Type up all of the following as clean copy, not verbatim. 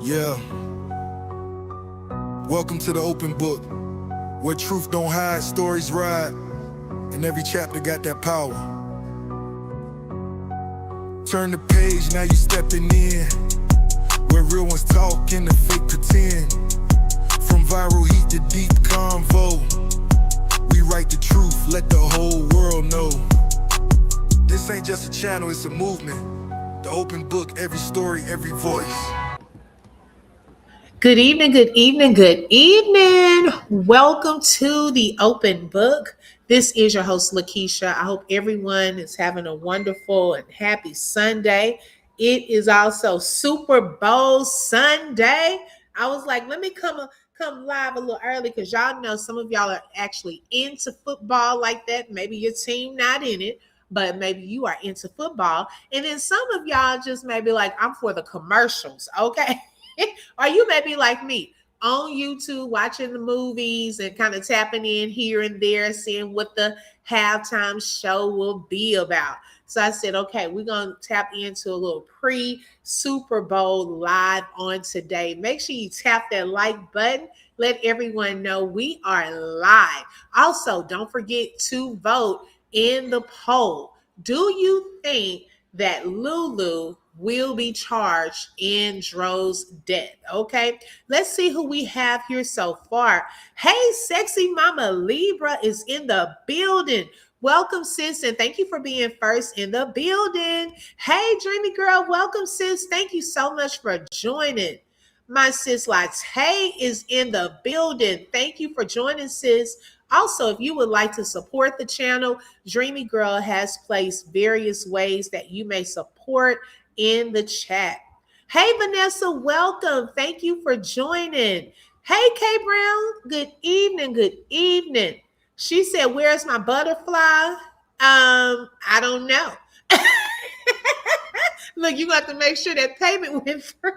Yeah, welcome to the open book, where truth don't hide, stories ride, and every chapter got that power. Turn the page, now you stepping in, where real ones talk and the fake pretend. From viral heat to deep convo, we write the truth, let the whole world know. This ain't just a channel, it's a movement. The open book, every story, every voice. Good evening, good evening, good evening. Welcome to the open book. This is your host, Lakeisha. I hope everyone is having a wonderful and happy Sunday. It is also Super Bowl Sunday. I was like, let me come live a little early because y'all know some of y'all are actually into football like that. Maybe your team not in it, but maybe you are into football. And then some of y'all just may be like, I'm for the commercials, okay? Or you may be like me on YouTube watching the movies and kind of tapping in here and there, seeing what the halftime show will be about. So I said, okay, we're going to tap into a little pre-Super Bowl live on today. Make sure you tap that like button. Let everyone know we are live. Also, don't forget to vote in the poll. Do you think that Lulu will be charged in Dro's death? Okay, let's see who we have here so far. Hey, sexy mama Libra is in the building. Welcome, sis, and thank you for being first in the building. Hey, dreamy girl, welcome, sis. Thank you so much for joining. My sis Latte is in the building. Thank you for joining, sis. Also, if you would like to support the channel, Dreamy Girl has placed various ways that you may support in the chat. Hey, Vanessa, welcome. Thank you for joining. Hey, Kay Brown, good evening, good evening. She said, where's my butterfly? I don't know. Look, you got to make sure that payment went through.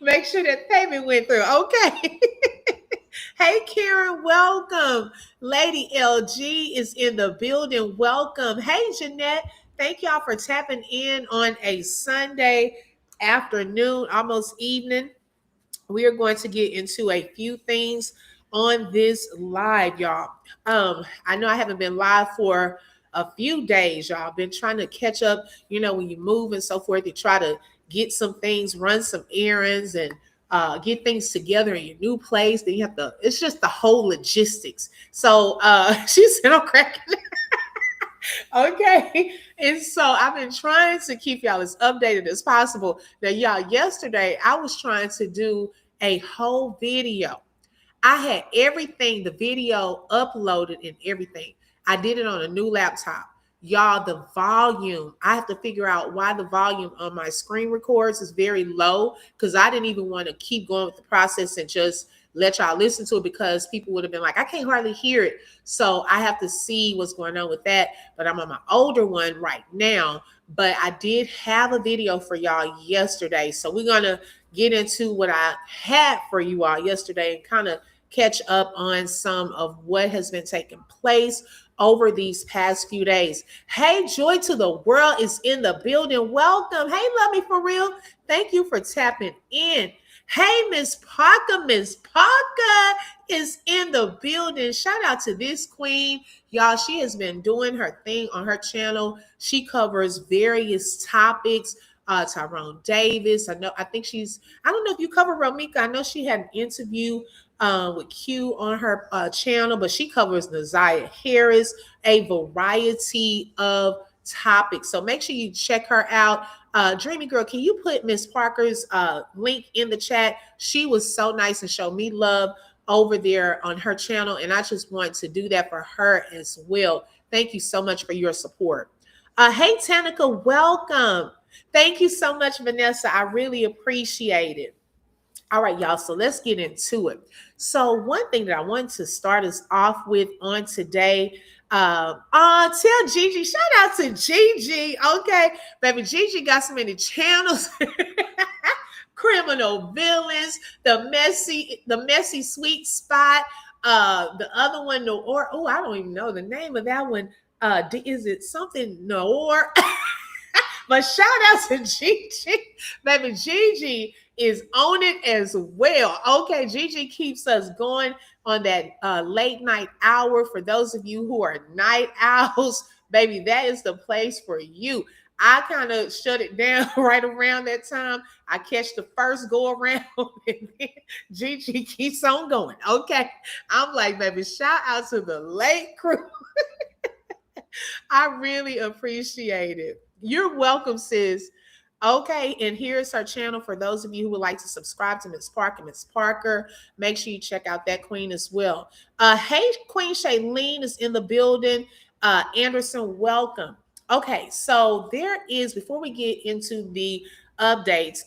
Make sure that payment went through. Okay. Hey, Karen, welcome. Lady LG is in the building. Welcome. Hey, Jeanette. Thank y'all for tapping in on a Sunday afternoon, almost evening. We are going to get into a few things on this live, y'all. I know I haven't been live for a few days, y'all. Been trying to catch up, when you move and so forth, you try to get some things, run some errands, and get things together in your new place. Then you have to, it's just the whole logistics. So she said, I'm cracking. Okay. And so I've been trying to keep y'all as updated as possible. Now, y'all, yesterday I was trying to do a whole video. I had everything, the video uploaded and everything. I did it on a new laptop. Y'all, the volume, I have to figure out why the volume on my screen records is very low, because I didn't even want to keep going with the process and just let y'all listen to it, because people would have been like, I can't hardly hear it. So I have to see what's going on with that. But I'm on my older one right now. But I did have a video for y'all yesterday. So we're going to get into what I had for you all yesterday and kind of catch up on some of what has been taking place over these past few days. Hey, Joy to the World is in the building. Welcome. Hey, Love Me For Real. Thank you for tapping in. Hey, Miss Parker. Miss Parker is in the building. Shout out to this queen. Y'all, she has been doing her thing on her channel. She covers various topics. Tyrone Davis. I don't know if you cover Romika. I know she had an interview with Q on her channel, but she covers Naziah Harris, a variety of topics. So make sure you check her out. Dreamy Girl, can you put Miss Parker's link in the chat? She was so nice and showed me love over there on her channel, and I just want to do that for her as well. Thank you so much for your support. Hey, Tanika, welcome. Thank you so much, Vanessa. I really appreciate it. All right, y'all. So let's get into it. So one thing that I want to start us off with on today, tell Gigi, shout out to Gigi. Okay, baby, Gigi got so many channels. Criminal Villains, the messy sweet spot. The other one, Noor. Oh, I don't even know the name of that one. Is it something Noor? But shout out to Gigi. Baby, Gigi is on it as well. Okay, Gigi keeps us going on that late night hour. For those of you who are night owls, baby, that is the place for you. I kind of shut it down right around that time. I catch the first go around, and then Gigi keeps on going. Okay, I'm like, baby, shout out to the late crew. I really appreciate it. You're welcome, sis. Okay, and here's her channel for those of you who would like to subscribe to Miss Parker. Miss Parker, make sure you check out that queen as well. Hey, Queen Shailene is in the building. Anderson, welcome. Okay, so there is, before we get into the updates,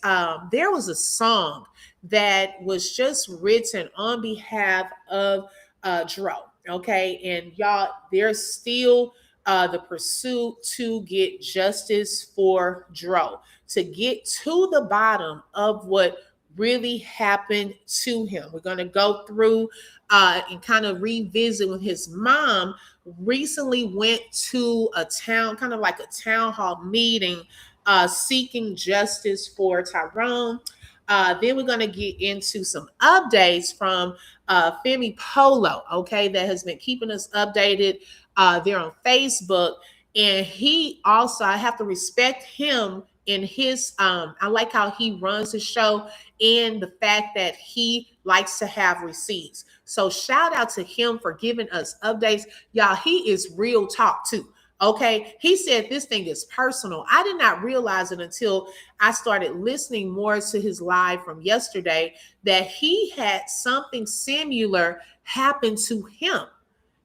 there was a song that was just written on behalf of Dro. Okay, and y'all, there's still the pursuit to get justice for Dro, to get to the bottom of what really happened to him. We're going to go through and kind of revisit when his mom recently went to a town, kind of like a town hall meeting, seeking justice for Tyrone. Then we're going to get into some updates from Femi Polo, okay, that has been keeping us updated there on Facebook. And he also, I have to respect him in his, I like how he runs his show and the fact that he likes to have receipts. So shout out to him for giving us updates. Y'all, he is real talk too. Okay. He said this thing is personal. I did not realize it until I started listening more to his live from yesterday that he had something similar happen to him.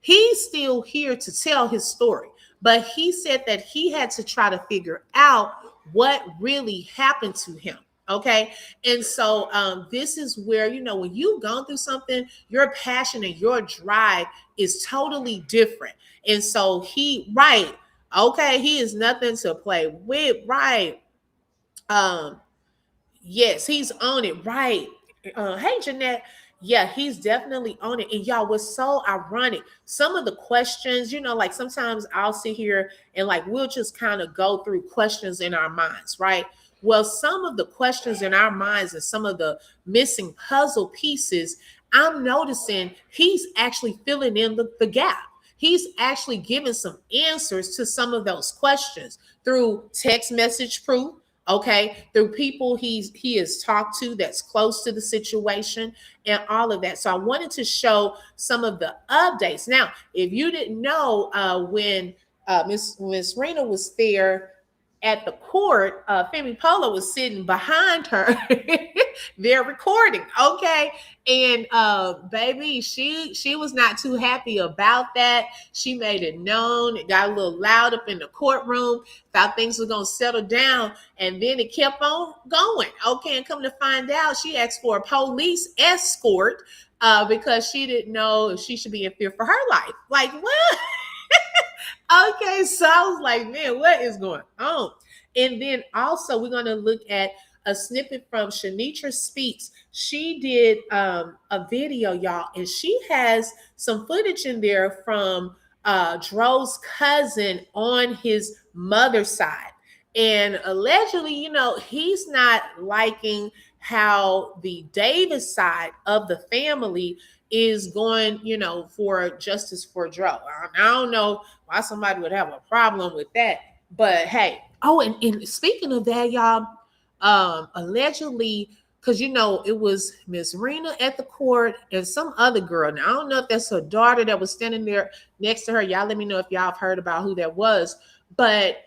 He's still here to tell his story, but he said that he had to try to figure out what really happened to him. Okay. And so this is where, you know, when you've gone through something, your passion and your drive is totally different. And so right. Okay. He is nothing to play with. Right. Yes, he's on it. Right. Hey, Jeanette. Yeah, he's definitely on it. And y'all, what's so ironic, some of the questions, you know, like sometimes I'll sit here and like we'll just kind of go through questions in our minds, right? Well, some of the questions in our minds and some of the missing puzzle pieces, I'm noticing he's actually filling in the gap. He's actually giving some answers to some of those questions through text message proof, okay, through people he has talked to that's close to the situation and all of that. So I wanted to show some of the updates. Now, if you didn't know, when Miss Rena was there at the court, Femi Polo was sitting behind her. They're recording, okay? And baby, she was not too happy about that. She made it known. It got a little loud up in the courtroom. Thought things were gonna settle down, and then it kept on going. Okay, and come to find out, she asked for a police escort because she didn't know if she should be in fear for her life. Like what? Okay, so I was like, man, what is going on? And then also we're going to look at a snippet from Shanitra Speaks. She did a video, y'all, and she has some footage in there from Dro's cousin on his mother's side. And allegedly, you know, he's not liking how the Davis side of the family is going, you know, for justice for Dro. I don't know why somebody would have a problem with that, but hey. Oh, and speaking of that, y'all, allegedly, because you know it was Miss Rena at the court and some other girl. Now I don't know if that's her daughter that was standing there next to her. Y'all let me know if y'all have heard about who that was. But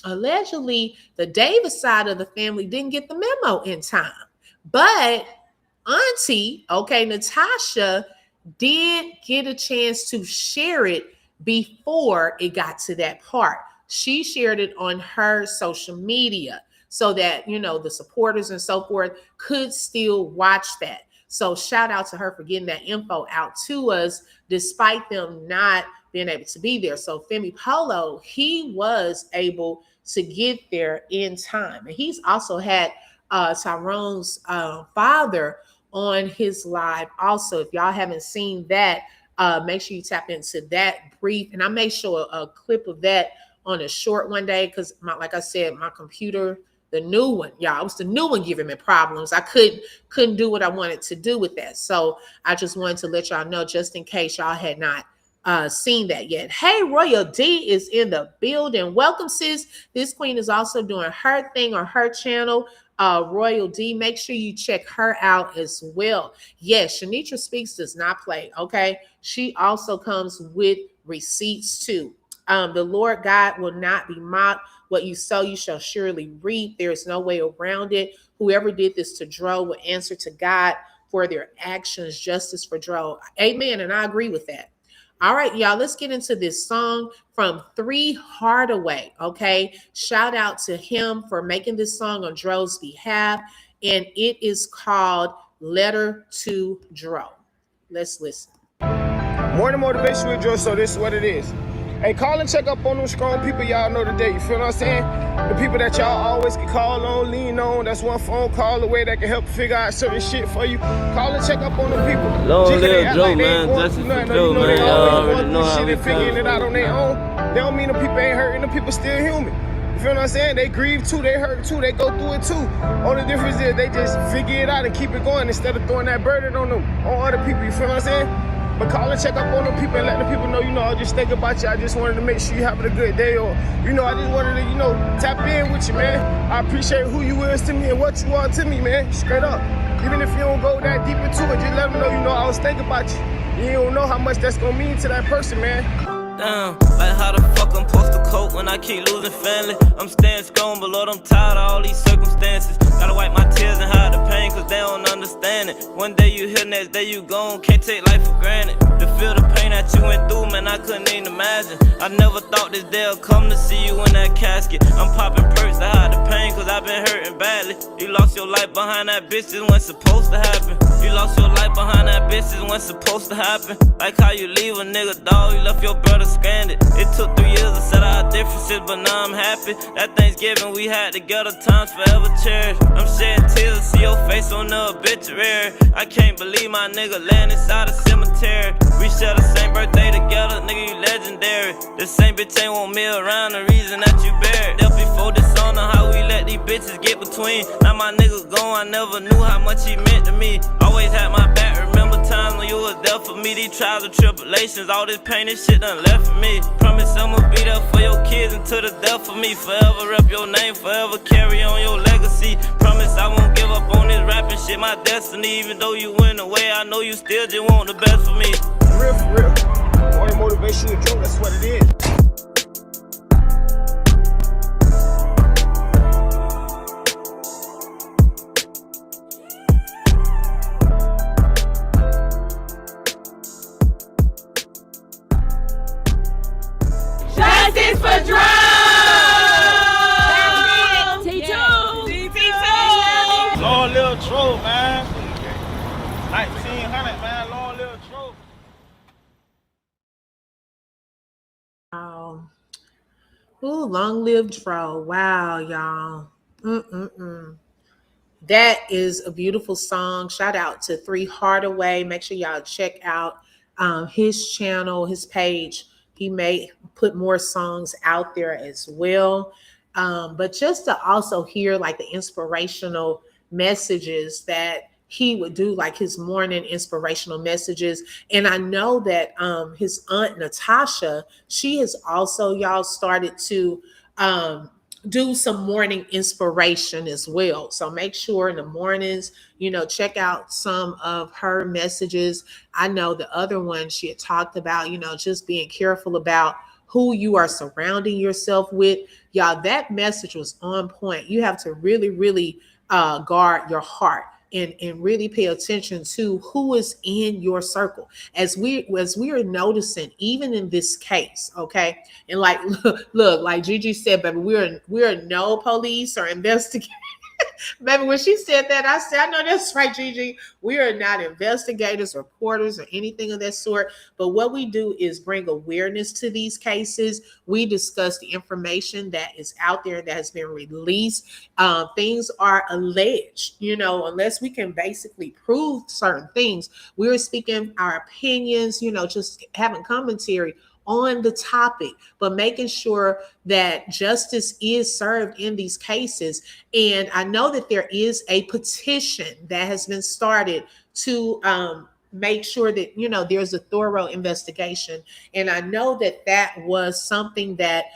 allegedly, the Davis side of the family didn't get the memo in time, but Auntie, okay, Natasha did get a chance to share it before it got to that part. She shared it on her social media so that, you know, the supporters and so forth could still watch that. So shout out to her for getting that info out to us, despite them not being able to be there. So Femi Polo, he was able to get there in time. And he's also had Tyrone's father on his live also. If y'all haven't seen that, make sure you tap into that brief. And I may show a clip of that on a short one day because, like I said, my computer, the new one, y'all. It was the new one giving me problems. I couldn't do what I wanted to do with that. So I just wanted to let y'all know, just in case y'all had not seen that yet. Hey, Royal D is in the building. Welcome, sis. This queen is also doing her thing on her channel. Royal D, make sure you check her out as well. Yes, Shanitra Speaks does not play, okay? She also comes with receipts too. The Lord God will not be mocked. What you sow, you shall surely reap. There is no way around it. Whoever did this to Dro will answer to God for their actions. Justice for Dro. Amen. And I agree with that. All right, y'all, let's get into this song from 3 Hardaway, okay? Shout out to him for making this song on Dro's behalf, and it is called Letter to Dro. Let's listen. Morning motivation with Dro, so this is what it is. Hey, call and check up on them strong people y'all know today. You feel what I'm saying? The people that y'all always can call on, lean on. That's one phone call away that can help figure out certain shit for you. Call and check up on them people. Long live Joe, man. Justice for Joe, man. Y'all already know how we figuring it out on their own. They don't mean the people ain't hurting. The people still human. You feel what I'm saying? They grieve too. They hurt too. They go through it too. Only difference is they just figure it out and keep it going instead of throwing that burden on them, on other people. You feel what I'm saying? But call and check up on them people and let the people know, I just think about you. I just wanted to make sure you're having a good day, or, I just wanted to, tap in with you, man. I appreciate who you is to me and what you are to me, man. Straight up. Even if you don't go that deep into it, just let them know, I was thinking about you. You don't know how much that's gonna mean to that person, man. Damn, like how the fuck I'm supposed to cope when I keep losing family? I'm staying strong, but Lord, I'm tired of all these circumstances. Gotta wipe my tears and hide the pain, cause they don't understand it. One day you here, next day you gone, can't take life for granted. To feel the pain that you went through, man, I couldn't even imagine. I never thought this day would come to see you in that casket. I'm popping perks to hide the pain, cause I've been hurting badly. You lost your life behind that bitch, this wasn't supposed to happen. You lost your life behind that bitch, this wasn't supposed to happen. Like how you leave a nigga, dog, you left your brother stranded. It took 3 years to settle our differences, but now I'm happy. That Thanksgiving we had together, times forever cherished. I'm shedding tears to see your face on the obituary. I can't believe my nigga laying inside a cemetery. We share the same birthday together, nigga, you legendary. The same bitch ain't want me around, the reason that you buried. Death before dishonor, how we let these bitches get between. Now my nigga gone, I never knew how much he meant to me. Always had my back, remember times when you was there for me. These trials and tribulations, all this pain and shit done left for me. Promise I'ma be there for your kids until the death for me. Forever rep your name, forever carry on your legacy. Promise I won't give up on this rapping shit, my destiny. Even though you went away, I know you still just want the best for me. Real for real. Morning motivation with Joe, that's what it is. Justice for Dro! That's it. T2. T2. Long live Dro, man. 1900, man. Long live Dro. Wow. Ooh, long live Dro. Wow, y'all. That is a beautiful song. Shout out to 3 Hardaway. Make sure y'all check out his channel, his page. He may put more songs out there as well. But just to also hear like the inspirational messages that he would do, like his morning inspirational messages. And I know that his aunt Natasha, she has also, y'all, started to do some morning inspiration as well. So make sure in the mornings, check out some of her messages. I know the other one she had talked about, just being careful about who you are surrounding yourself with. Y'all, that message was on point. You have to really, really guard your heart and really pay attention to who is in your circle. As we are noticing, even in this case, okay, and like look, like Gigi said, baby, we're no police or investigators. Baby, when she said that, I said, I know that's right, Gigi. We are not investigators, reporters, or anything of that sort. But what we do is bring awareness to these cases. We discuss the information that is out there that has been released. Things are alleged, unless we can basically prove certain things. We're speaking our opinions, just having commentary on the topic, but making sure that justice is served in these cases. And I know that there is a petition that has been started to make sure that, you know, there's a thorough investigation. And I know that that was something that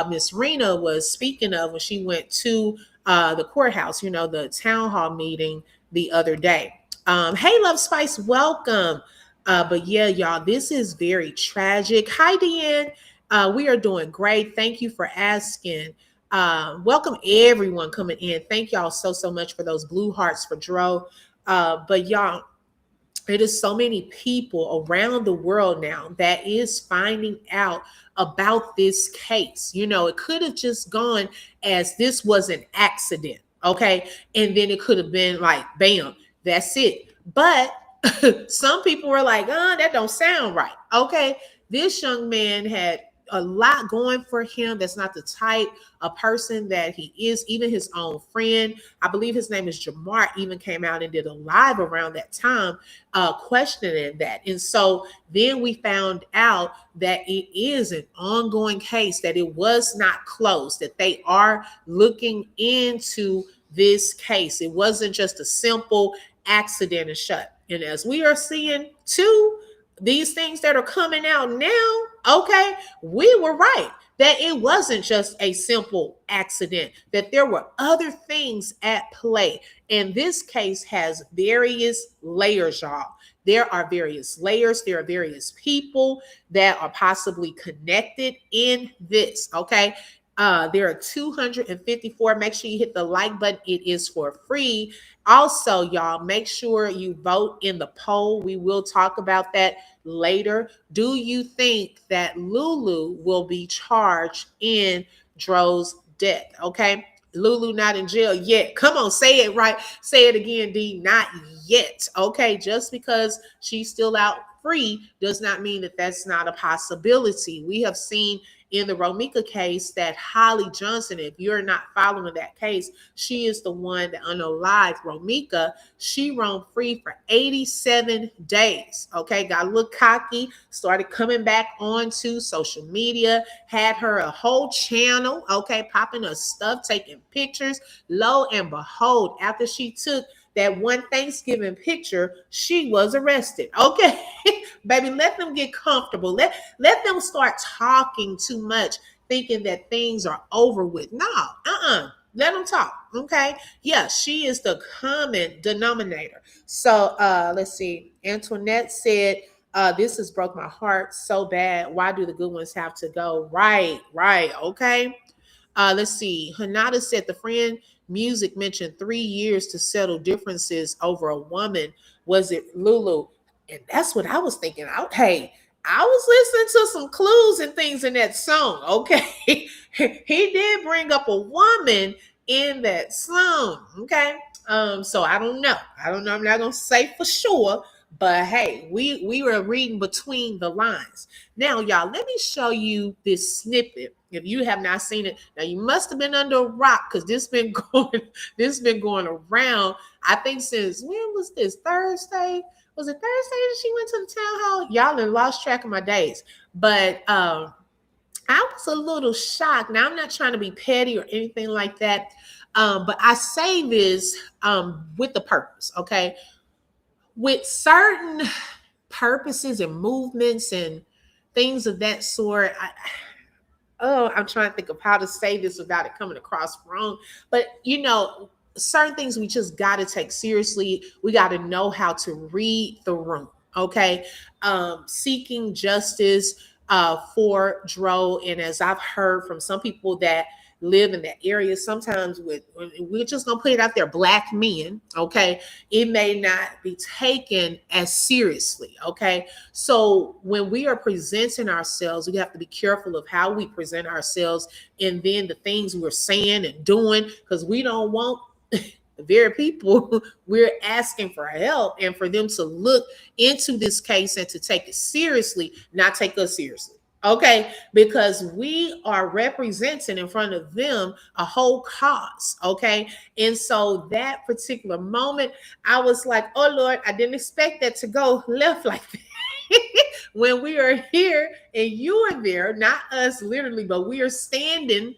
Miss Rena was speaking of when she went to the courthouse, you know, the town hall meeting the other day. Hey, Love Spice, welcome. But yeah, y'all, this is very tragic. Hi, Deanne. We are doing great. Thank you for asking. Welcome everyone coming in. Thank y'all so much for those blue hearts for Dro. But y'all, it is so many people around the world now that is finding out about this case. You know, it could have just gone as this was an accident, okay? And then it could have been like, bam, that's it. But some people were like, that don't sound right. Okay. This young man had a lot going for him. That's not the type of person that he is. Even his own friend, I believe his name is Jamar, even came out and did a live around that time questioning that. And so then we found out that it is an ongoing case, that it was not closed, that they are looking into this case. It wasn't just a simple accident and shut. And as we are seeing too, these things that are coming out now, okay, we were right that it wasn't just a simple accident, that there were other things at play. And this case has various layers, y'all. There are various layers. There are various people that are possibly connected in this, okay? There are 254. Make sure you hit the like button. It is for free. Also, y'all, make sure you vote in the poll. We will talk about that later. Do you think that Lulu will be charged in Dro's death? Okay. Lulu not in jail yet. Come on, say it right. Say it again, D. Not yet. Okay. Just because she's still out free does not mean that that's not a possibility. We have seen in the Romika case that Holly Johnson, if you're not following that case, she is the one that unalived Romika. She roamed free for 87 days. Okay, got a little cocky, started coming back onto social media, had her a whole channel, okay, popping her stuff, taking pictures. Lo and behold, after she took that one Thanksgiving picture, she was arrested. Okay, baby, let them get comfortable. Let them start talking too much, thinking that things are over with. No, let them talk. Okay, yeah, she is the common denominator. So let's see. Antoinette said, this has broke my heart so bad. Why do the good ones have to go? Right. Okay. Let's see. Hanada said the friend music mentioned 3 years to settle differences over a woman. Was it Lulu? And that's what I was thinking. Hey, I was listening to some clues and things in that song. Okay. He did bring up a woman in that song. Okay. So I don't know. I'm not gonna say for sure, but hey, we were reading between the lines. Now, y'all, let me show you this snippet. If you have not seen it, now you must have been under a rock because this been going around. I think since when was this? Thursday? Was it Thursday that she went to the town hall? Y'all done lost track of my days. But I was a little shocked. Now, I'm not trying to be petty or anything like that. But I say this with the purpose, okay? With certain purposes and movements and things of that sort, I'm trying to think of how to say this without it coming across wrong. But, you know, certain things we just got to take seriously. We got to know how to read the room, okay? Seeking justice for Dro. And as I've heard from some people that live in that area, sometimes we're just gonna put it out there, Black men, okay, it may not be taken as seriously, okay? So when we are presenting ourselves, we have to be careful of how we present ourselves and then the things we're saying and doing, because we don't want the very people we're asking for help and for them to look into this case and to take it seriously, not take us seriously. Okay, because we are representing in front of them a whole cause. Okay, and so that particular moment, I was like, oh Lord, I didn't expect that to go left like that. when we are here and you are there, not us literally, but we are standing,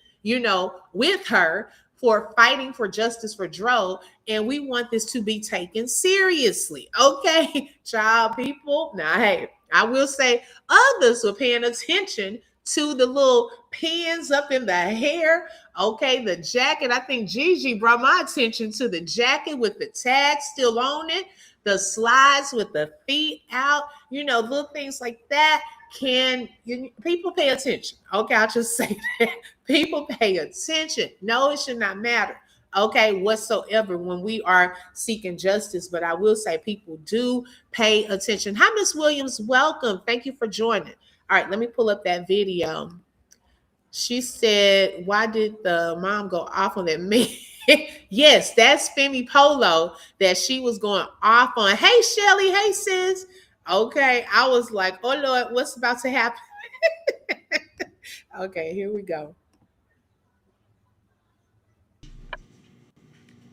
with her for fighting for justice for Dro, and we want this to be taken seriously. Okay, child people. Now, hey, I will say others were paying attention to the little pins up in the hair. Okay, the jacket. I think Gigi brought my attention to the jacket with the tag still on it, the slides with the feet out, little things like that. People pay attention? Okay, I'll just say that. People pay attention. No, it should not matter. Okay, whatsoever when we are seeking justice. But I will say people do pay attention. Hi, Miss Williams. Welcome. Thank you for joining. All right, let me pull up that video. She said, why did the mom go off on that man? Yes, that's Femi Polo that she was going off on. Hey, Shelly. Hey, sis. Okay, I was like, oh, Lord, what's about to happen? Okay, here we go.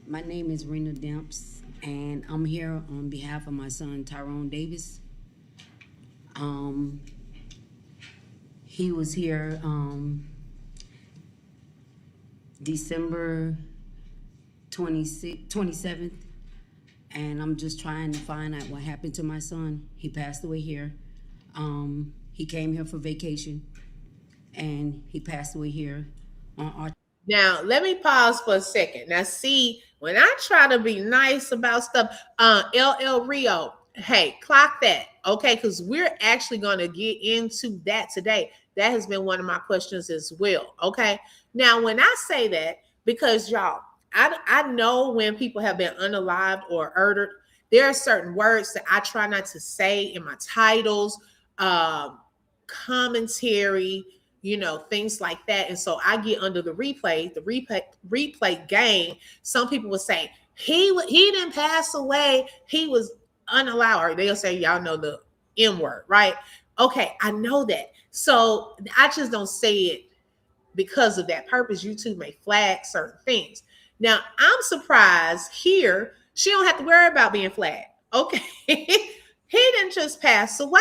My name is Rena Demps, and I'm here on behalf of my son, Tyrone Davis. He was here December 27th, and I'm just trying to find out what happened to my son. He passed away here. He came here for vacation, and he passed away here on our... Now, let me pause for a second. Now, see, when I try to be nice about stuff, LL Rio, hey, clock that, okay? Because we're actually going to get into that today. That has been one of my questions as well, okay? Now, when I say that, because y'all, I know when people have been unalived or murdered, there are certain words that I try not to say in my titles, commentary, things like that. And so I get under the replay game. Some people will say, he didn't pass away. He was unallowed. Or they'll say, y'all know the M word, right? Okay, I know that. So I just don't say it because of that purpose. YouTube may flag certain things. Now, I'm surprised here, she don't have to worry about being flagged. Okay. He didn't just pass away.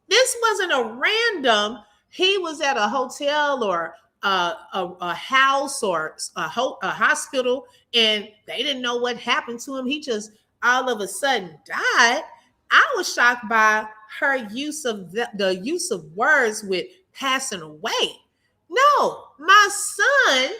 This wasn't a random, he was at a hotel or a house or a hospital, and they didn't know what happened to him. He just all of a sudden died. I was shocked by her use of the use of words with passing away. No, my son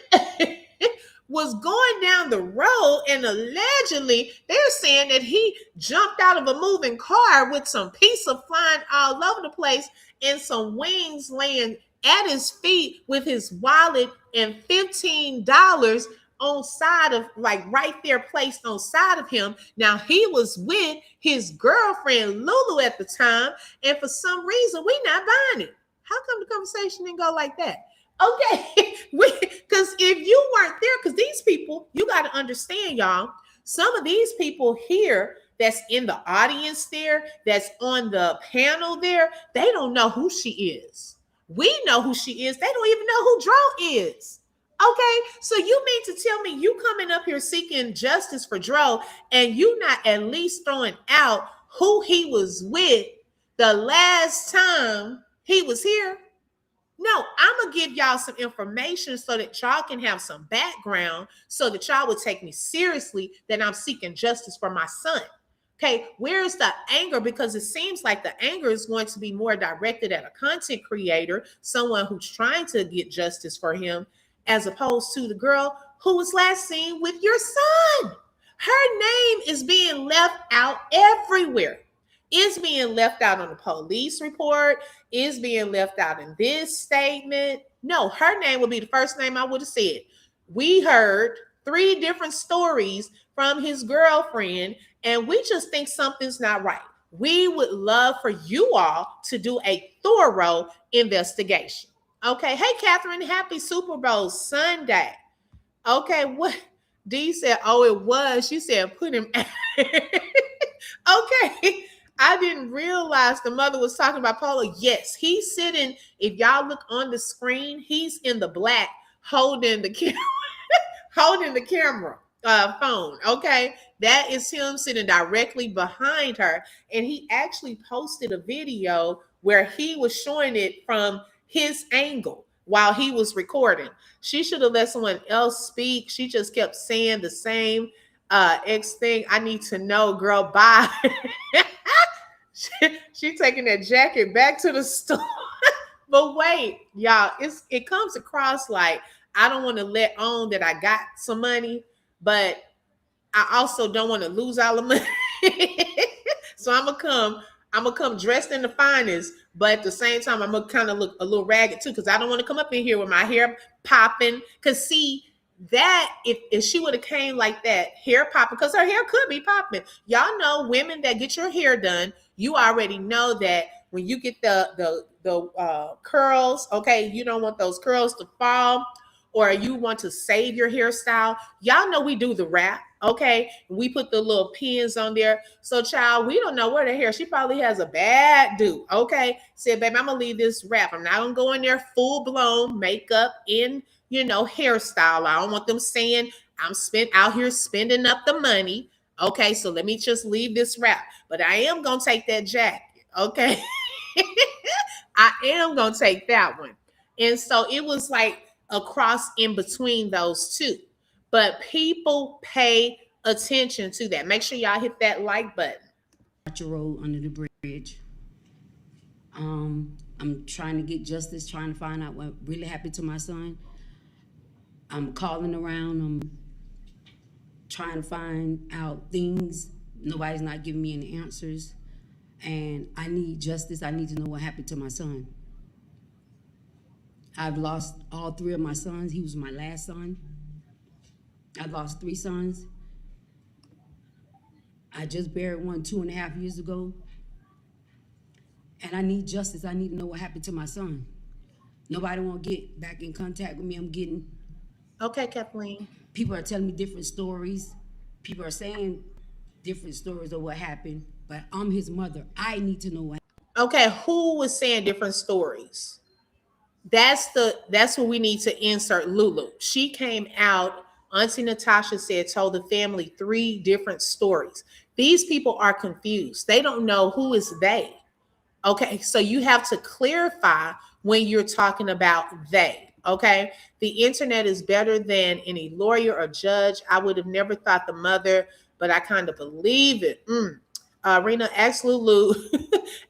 was going down the road, and allegedly they're saying that he jumped out of a moving car with some pizza flying all over the place and some wings laying at his feet with his wallet and $15 on side of, like, right there placed on side of him. Now, he was with his girlfriend Lulu at the time, and for some reason we not buying it. How come the conversation didn't go like that? Okay, because if you weren't there, because these people, you got to understand, y'all, some of these people here that's in the audience there, that's on the panel there, they don't know who she is. We know who she is. They don't even know who Dro is. Okay, so you mean to tell me you coming up here seeking justice for Dro, and you not at least throwing out who he was with the last time he was here? No, I'm going to give y'all some information so that y'all can have some background, so that y'all would take me seriously that I'm seeking justice for my son. Okay, where's the anger? Because it seems like the anger is going to be more directed at a content creator, someone who's trying to get justice for him, as opposed to the girl who was last seen with your son. Her name is being left out everywhere. Is being left out on the police report, is being left out in this statement. No, her name would be the first name I would have said. We heard 3 different stories from his girlfriend, and we just think something's not right. We would love for you all to do a thorough investigation. Okay, hey, Catherine, happy Super Bowl Sunday. Okay, what? Dee said, oh, it was. She said, put him out. Okay. I didn't realize the mother was talking about Polo. Yes, he's sitting. If y'all look on the screen, he's in the black holding the camera. Holding the camera. phone. Okay, that is him sitting directly behind her, and he actually posted a video where he was showing it from his angle while he was recording. She should have let someone else speak. She just kept saying the same X thing. I need to know, girl. Bye. she taking that jacket back to the store. But wait, y'all, it comes across like I don't want to let on that I got some money, but I also don't want to lose all the money. So I'm gonna come dressed in the finest, but at the same time, I'm gonna kind of look a little ragged too, because I don't want to come up in here with my hair popping. Cause see that if she would have came like that, hair popping, because her hair could be popping. Y'all know women that get your hair done, you already know that when you get the curls, okay, you don't want those curls to fall, or you want to save your hairstyle. Y'all know we do the wrap, okay? We put the little pins on there. So, child, we don't know where the hair. She probably has a bad do, okay? Said, baby, I'm gonna leave this wrap. I'm not gonna go in there full blown makeup in, hairstyle. I don't want them saying I'm out here spending up the money. Okay, so let me just leave this wrap. But I am gonna take that jacket, okay? I am gonna take that one. And so it was like a cross in between those two. But people pay attention to that. Make sure y'all hit that like button. Your road under the bridge. I'm trying to get justice, trying to find out what really happened to my son. I'm calling around. I'm trying to find out things. Nobody's not giving me any answers. And I need justice. I need to know what happened to my son. I've lost all 3 of my sons. He was my last son. I lost 3 sons. I just buried one 2.5 years ago. And I need justice. I need to know what happened to my son. Nobody won't get back in contact with me. I'm getting... Okay, Kathleen. People are telling me different stories. People are saying different stories of what happened. But I'm his mother. I need to know what happened. Okay, who was saying different stories? That's what we need to insert Lulu. She came out, Auntie Natasha said, told the family 3 different stories. These people are confused. They don't know who is they. Okay, so you have to clarify when you're talking about they. Okay, the internet is better than any lawyer or judge. I would have never thought the mother, but I kind of believe it. Rena, ask Lulu,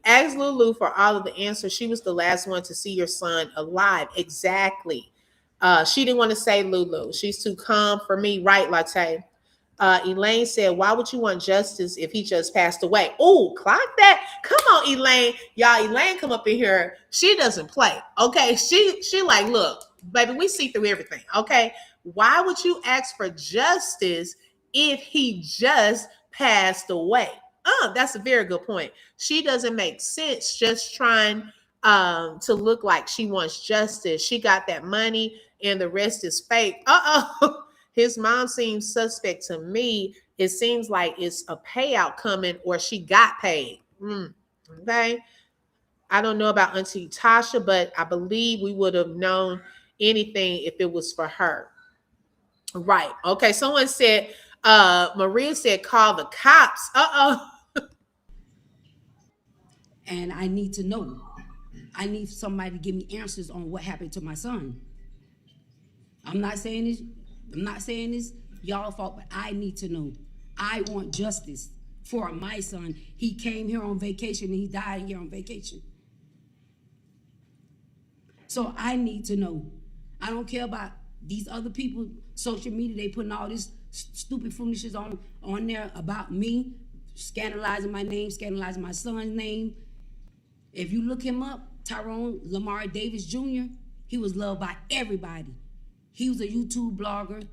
ask Lulu for all of the answers. She was the last one to see your son alive. Exactly. She didn't want to say Lulu. She's too calm for me, right, Latte? Elaine said, why would you want justice if he just passed away? Oh, clock that. Come on, Elaine. Y'all, Elaine come up in here. She doesn't play. Okay. She like, look, baby, we see through everything. Okay. Why would you ask for justice if he just passed away? That's a very good point. She doesn't make sense just trying to look like she wants justice. She got that money and the rest is fake. His mom seems suspect to me. It seems like it's a payout coming or she got paid. Okay. I don't know about Auntie Tasha, but I believe we would have known anything if it was for her. Right. Okay. Someone said, Maria said, call the cops. And I need to know. I need somebody to give me answers on what happened to my son. I'm not saying this y'all fault, but I need to know. I want justice for my son. He came here on vacation and he died here on vacation. So I need to know. I don't care about these other people, social media, they putting all this stupid foolishness on there about me, scandalizing my name, scandalizing my son's name. If you look him up, Tyrone Lamar Davis Jr., he was loved by everybody. He was a YouTube blogger.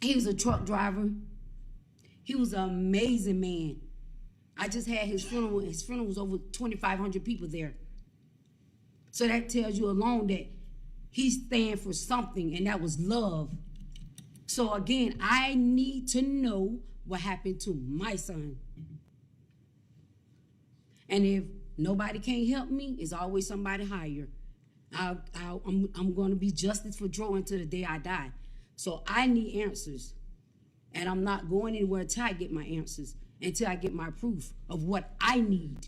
He was a truck driver. He was an amazing man. I just had his funeral. His funeral was over 2,500 people there. So that tells you alone that he stand for something, and that was love. So again, I need to know what happened to my son. And if nobody can't help me, it's always somebody higher. I'm going to be justice for Dro until the day I die. So I need answers. And I'm not going anywhere until I get my answers, until I get my proof of what I need.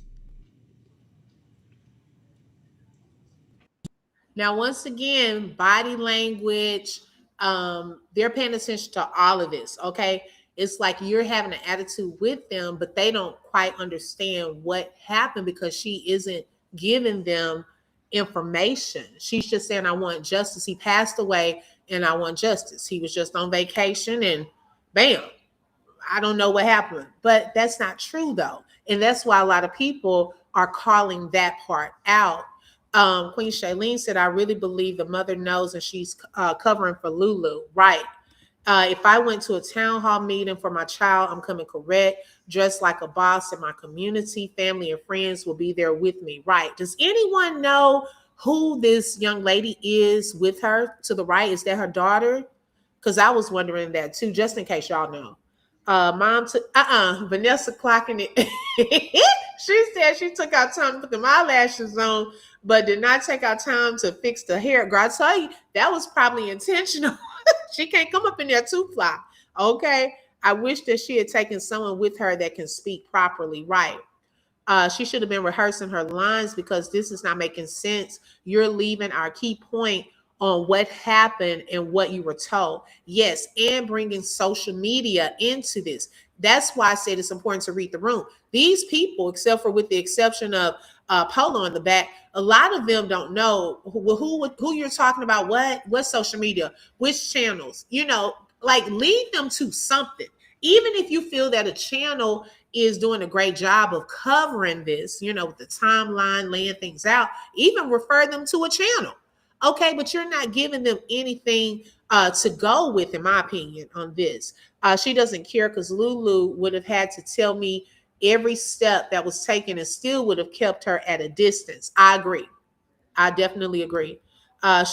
Now, once again, body language, they're paying attention to all of this, okay? It's like you're having an attitude with them, but they don't quite understand what happened because she isn't giving them information. She's just saying, I want justice. He passed away and I want justice. He was just on vacation and bam, I don't know what happened. But that's not true though. And that's why a lot of people are calling that part out. Queen Shailene said, I really believe the mother knows and she's covering for Lulu. Right. If I went to a town hall meeting for my child, I'm coming correct, dressed like a boss, and my community, family, and friends will be there with me. Right. Does anyone know who this young lady is with her to the right? Is that her daughter? Because I was wondering that too, just in case y'all know. Mom took Vanessa clocking it. She said she took out time to put the eyelashes on, but did not take out time to fix the hair. Girl, I tell you, that was probably intentional. She can't come up in there too fly. Okay. I wish that she had taken someone with her that can speak properly. Right. She should have been rehearsing her lines because this is not making sense. You're leaving our key point on what happened and what you were told. Yes, and bringing social media into this. That's why I said it's important to read the room. These people, except for with the exception of Polo in the back, a lot of them don't know who you're talking about, what social media, which channels, like lead them to something. Even if you feel that a channel is doing a great job of covering this, with the timeline, laying things out, even refer them to a channel. Okay, but you're not giving them anything to go with, in my opinion, on this. She doesn't care because Lulu would have had to tell me every step that was taken and still would have kept her at a distance. I agree. I definitely agree.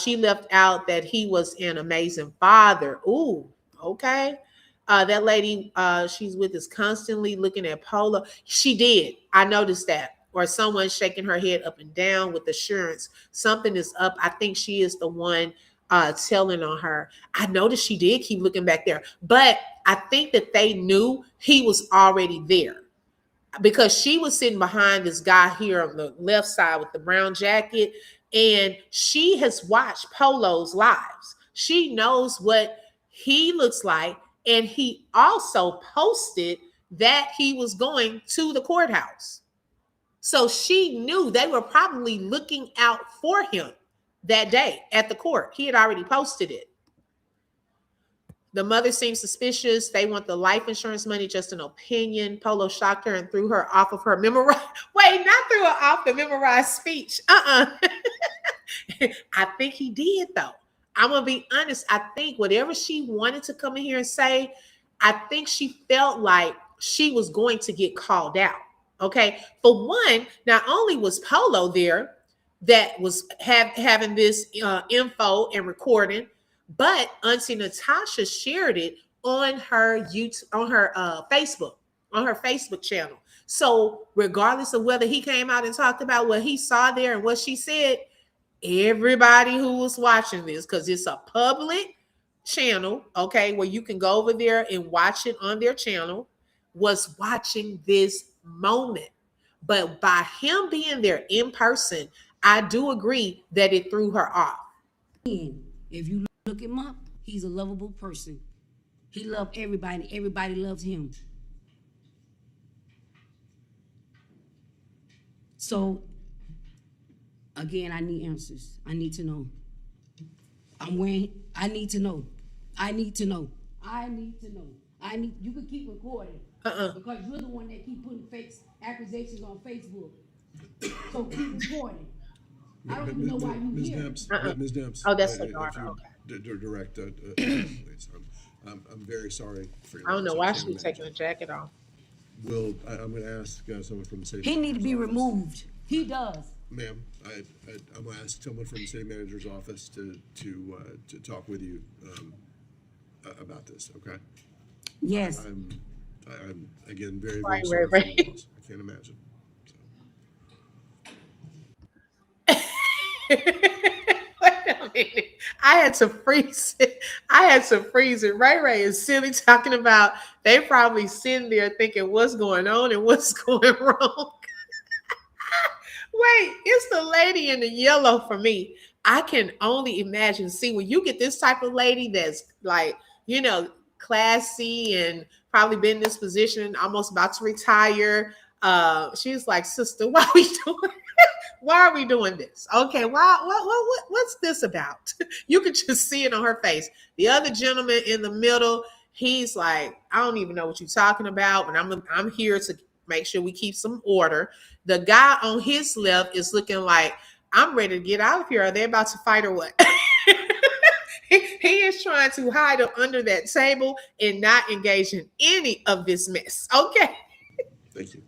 She left out that he was an amazing father. Ooh, okay. That lady she's with is constantly looking at Polo. She did. I noticed that. Or someone shaking her head up and down with assurance. Something is up. I think she is the one telling on her. I noticed she did keep looking back there. But I think that they knew he was already there because she was sitting behind this guy here on the left side with the brown jacket. And she has watched Polo's lives. She knows what he looks like. And he also posted that he was going to the courthouse. So she knew they were probably looking out for him that day at the court. He had already posted it. The mother seems suspicious. They want the life insurance money, just an opinion. Polo shocked her and threw her off of her memorized. Wait, not threw her off the memorized speech. I think he did, though. I'm going to be honest. I think whatever she wanted to come in here and say, I think she felt like she was going to get called out. Okay. For one, not only was Polo there that was having this info and recording, but Auntie Natasha shared it on her YouTube, on her Facebook channel. So regardless of whether he came out and talked about what he saw there and what she said, everybody who was watching this, because it's a public channel, okay, where you can go over there and watch it on their channel, was watching this moment. But by him being there in person, I do agree that it threw her off. If you look him up, he's a lovable person. He loved everybody. Everybody loves him. So, again, I need answers. I need to know. I need to know. You can keep recording. Because you're the one that keep putting fake accusations on Facebook. So keep recording. I don't even know why you're here. Ms. Demps. Oh, that's the daughter. Okay. Direct, please. I'm very sorry for your I don't know why loss. she's taking the jacket off. I'm going to ask someone from the city. He need to be office. removed. He does. Ma'am, I'm going to ask someone from the city manager's office to talk with you about this. Okay. Yes. I'm again very, Right, very sorry right, for right. your loss. I can't imagine. So. Wait a minute. I had to freeze it. I had to freeze it. Ray Ray is silly talking about they probably sitting there thinking what's going on and what's going wrong. Wait, it's the lady in the yellow for me. I can only imagine. See, when you get this type of lady that's like, classy and probably been in this position, almost about to retire. She's like, sister, why are we doing? Why are we doing this? Okay, what's this about? You could just see it on her face. The other gentleman in the middle, he's like, I don't even know what you're talking about, and I'm here to make sure we keep some order. The guy on his left is looking like, I'm ready to get out of here. Are they about to fight or what? He is trying to hide under that table and not engage in any of this mess. Okay. Thank you.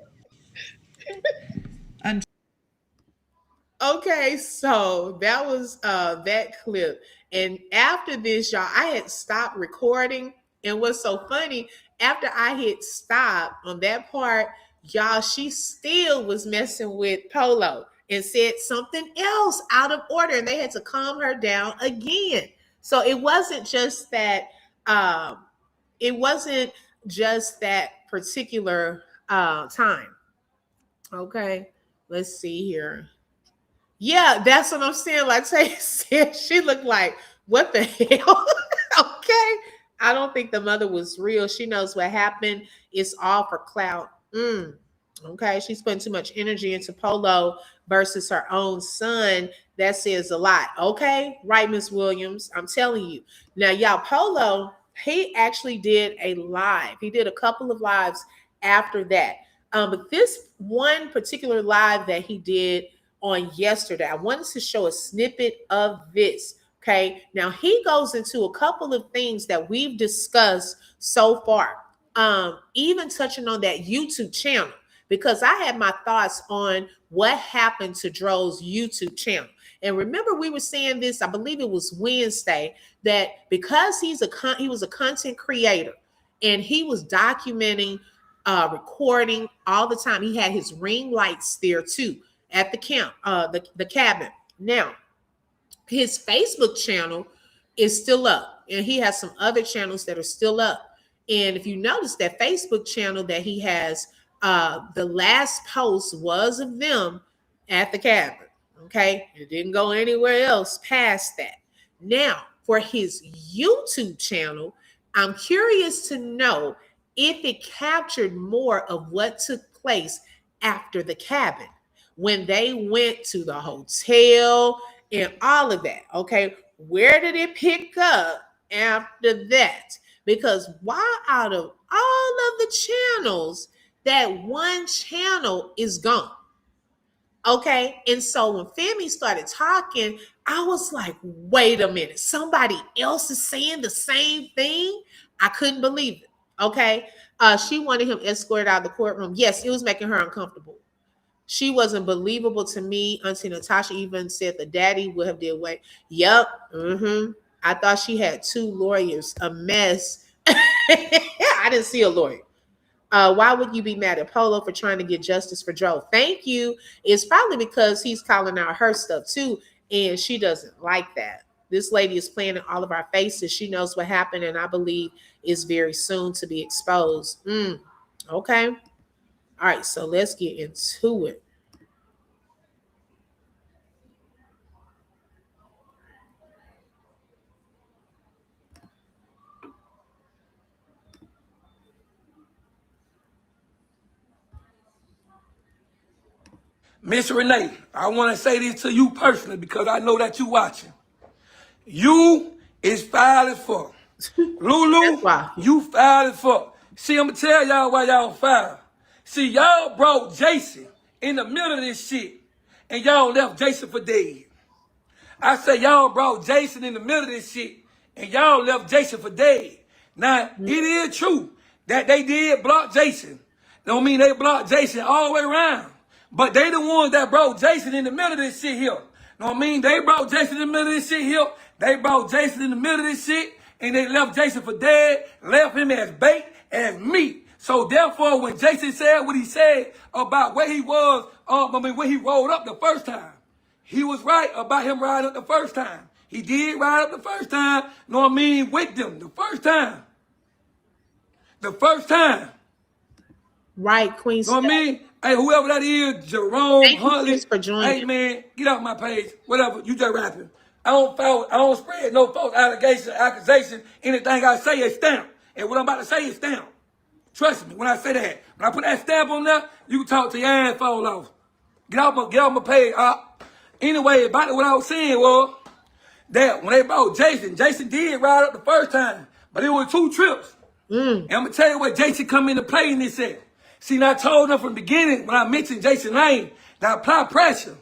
Okay, so that was that clip. And after this, y'all, I had stopped recording. And what's so funny, after I hit stop on that part, y'all, she still was messing with Polo and said something else out of order. And they had to calm her down again. So it wasn't just that, particular time. Okay, let's see here. Yeah, that's what I'm saying. Like Tay said, she looked like, what the hell? Okay. I don't think the mother was real. She knows what happened. It's all for clout. Okay. She's putting too much energy into Polo versus her own son. That says a lot. Okay. Right, Miss Williams. I'm telling you. Now, y'all, Polo, he actually did a live. He did a couple of lives after that. But this one particular live that he did on yesterday, I wanted to show a snippet of this. Okay. Now he goes into a couple of things that we've discussed so far. Even touching on that YouTube channel, because I had my thoughts on what happened to Dro's YouTube channel. And remember, we were saying this, I believe it was Wednesday, that because he was a content creator and he was documenting, recording all the time. He had his ring lights there too at the camp, the cabin. Now, his Facebook channel is still up, and he has some other channels that are still up. And if you notice that Facebook channel that he has, the last post was of them at the cabin. Okay, it didn't go anywhere else past that. Now, for his YouTube channel, I'm curious to know if it captured more of what took place after the cabin, when they went to the hotel and all of that. Okay, where did it pick up after that? Because why out of all of the channels, that one channel is gone? Okay, and so when Femi started talking, I was like, wait a minute, somebody else is saying the same thing? I couldn't believe it. Okay, she wanted him escorted out of the courtroom. Yes, it was making her uncomfortable. She wasn't believable to me. Auntie Natasha even said the daddy would have did away. Yep. I thought she had two lawyers. A mess. I didn't see a lawyer. Why would you be mad at Polo for trying to get justice for Joe? Thank you. It's probably because he's calling out her stuff too, and she doesn't like that. This lady is playing in all of our faces. She knows what happened, and I believe is very soon to be exposed. Okay. All right, so let's get into it. Miss Renee, I want to say this to you personally because I know that you watching. You is foul as fuck. Lulu, you foul as fuck. See, I'm going to tell y'all why y'all foul. See, y'all brought Jason in the middle of this shit, and y'all left Jason for dead. I say y'all brought Jason in the middle of this shit, and y'all left Jason for dead. Now, it is true that they did block Jason. Don't mean they blocked Jason all the way around. But they the ones that brought Jason in the middle of this shit here. Know what I mean? They brought Jason in the middle of this shit here. They brought Jason in the middle of this shit, and they left Jason for dead, left him as bait, as meat. So therefore, when Jason said what he said about where he was, when he rolled up the first time, he was right about him riding up the first time. He did ride up the first time. Know what I mean? With them the first time. The first time. Right, Queen. Know what I mean? Hey, whoever that is, Jerome, Thank you, Huntley. Chris, for joining. Hey, man, get off my page. Whatever. You just rapping. I don't spread no false accusation. Anything I say is stamped. And what I'm about to say is stamped. Trust me when I say that. When I put that stamp on there, you can talk to your ass fall off. Get off my page. Anyway, about what I was saying was that when they brought Jason did ride up the first time, but it was 2 trips. And I'm gonna tell you what Jason come into play in this set. See, I told them from the beginning when I mentioned Jason Lane, that apply pressure.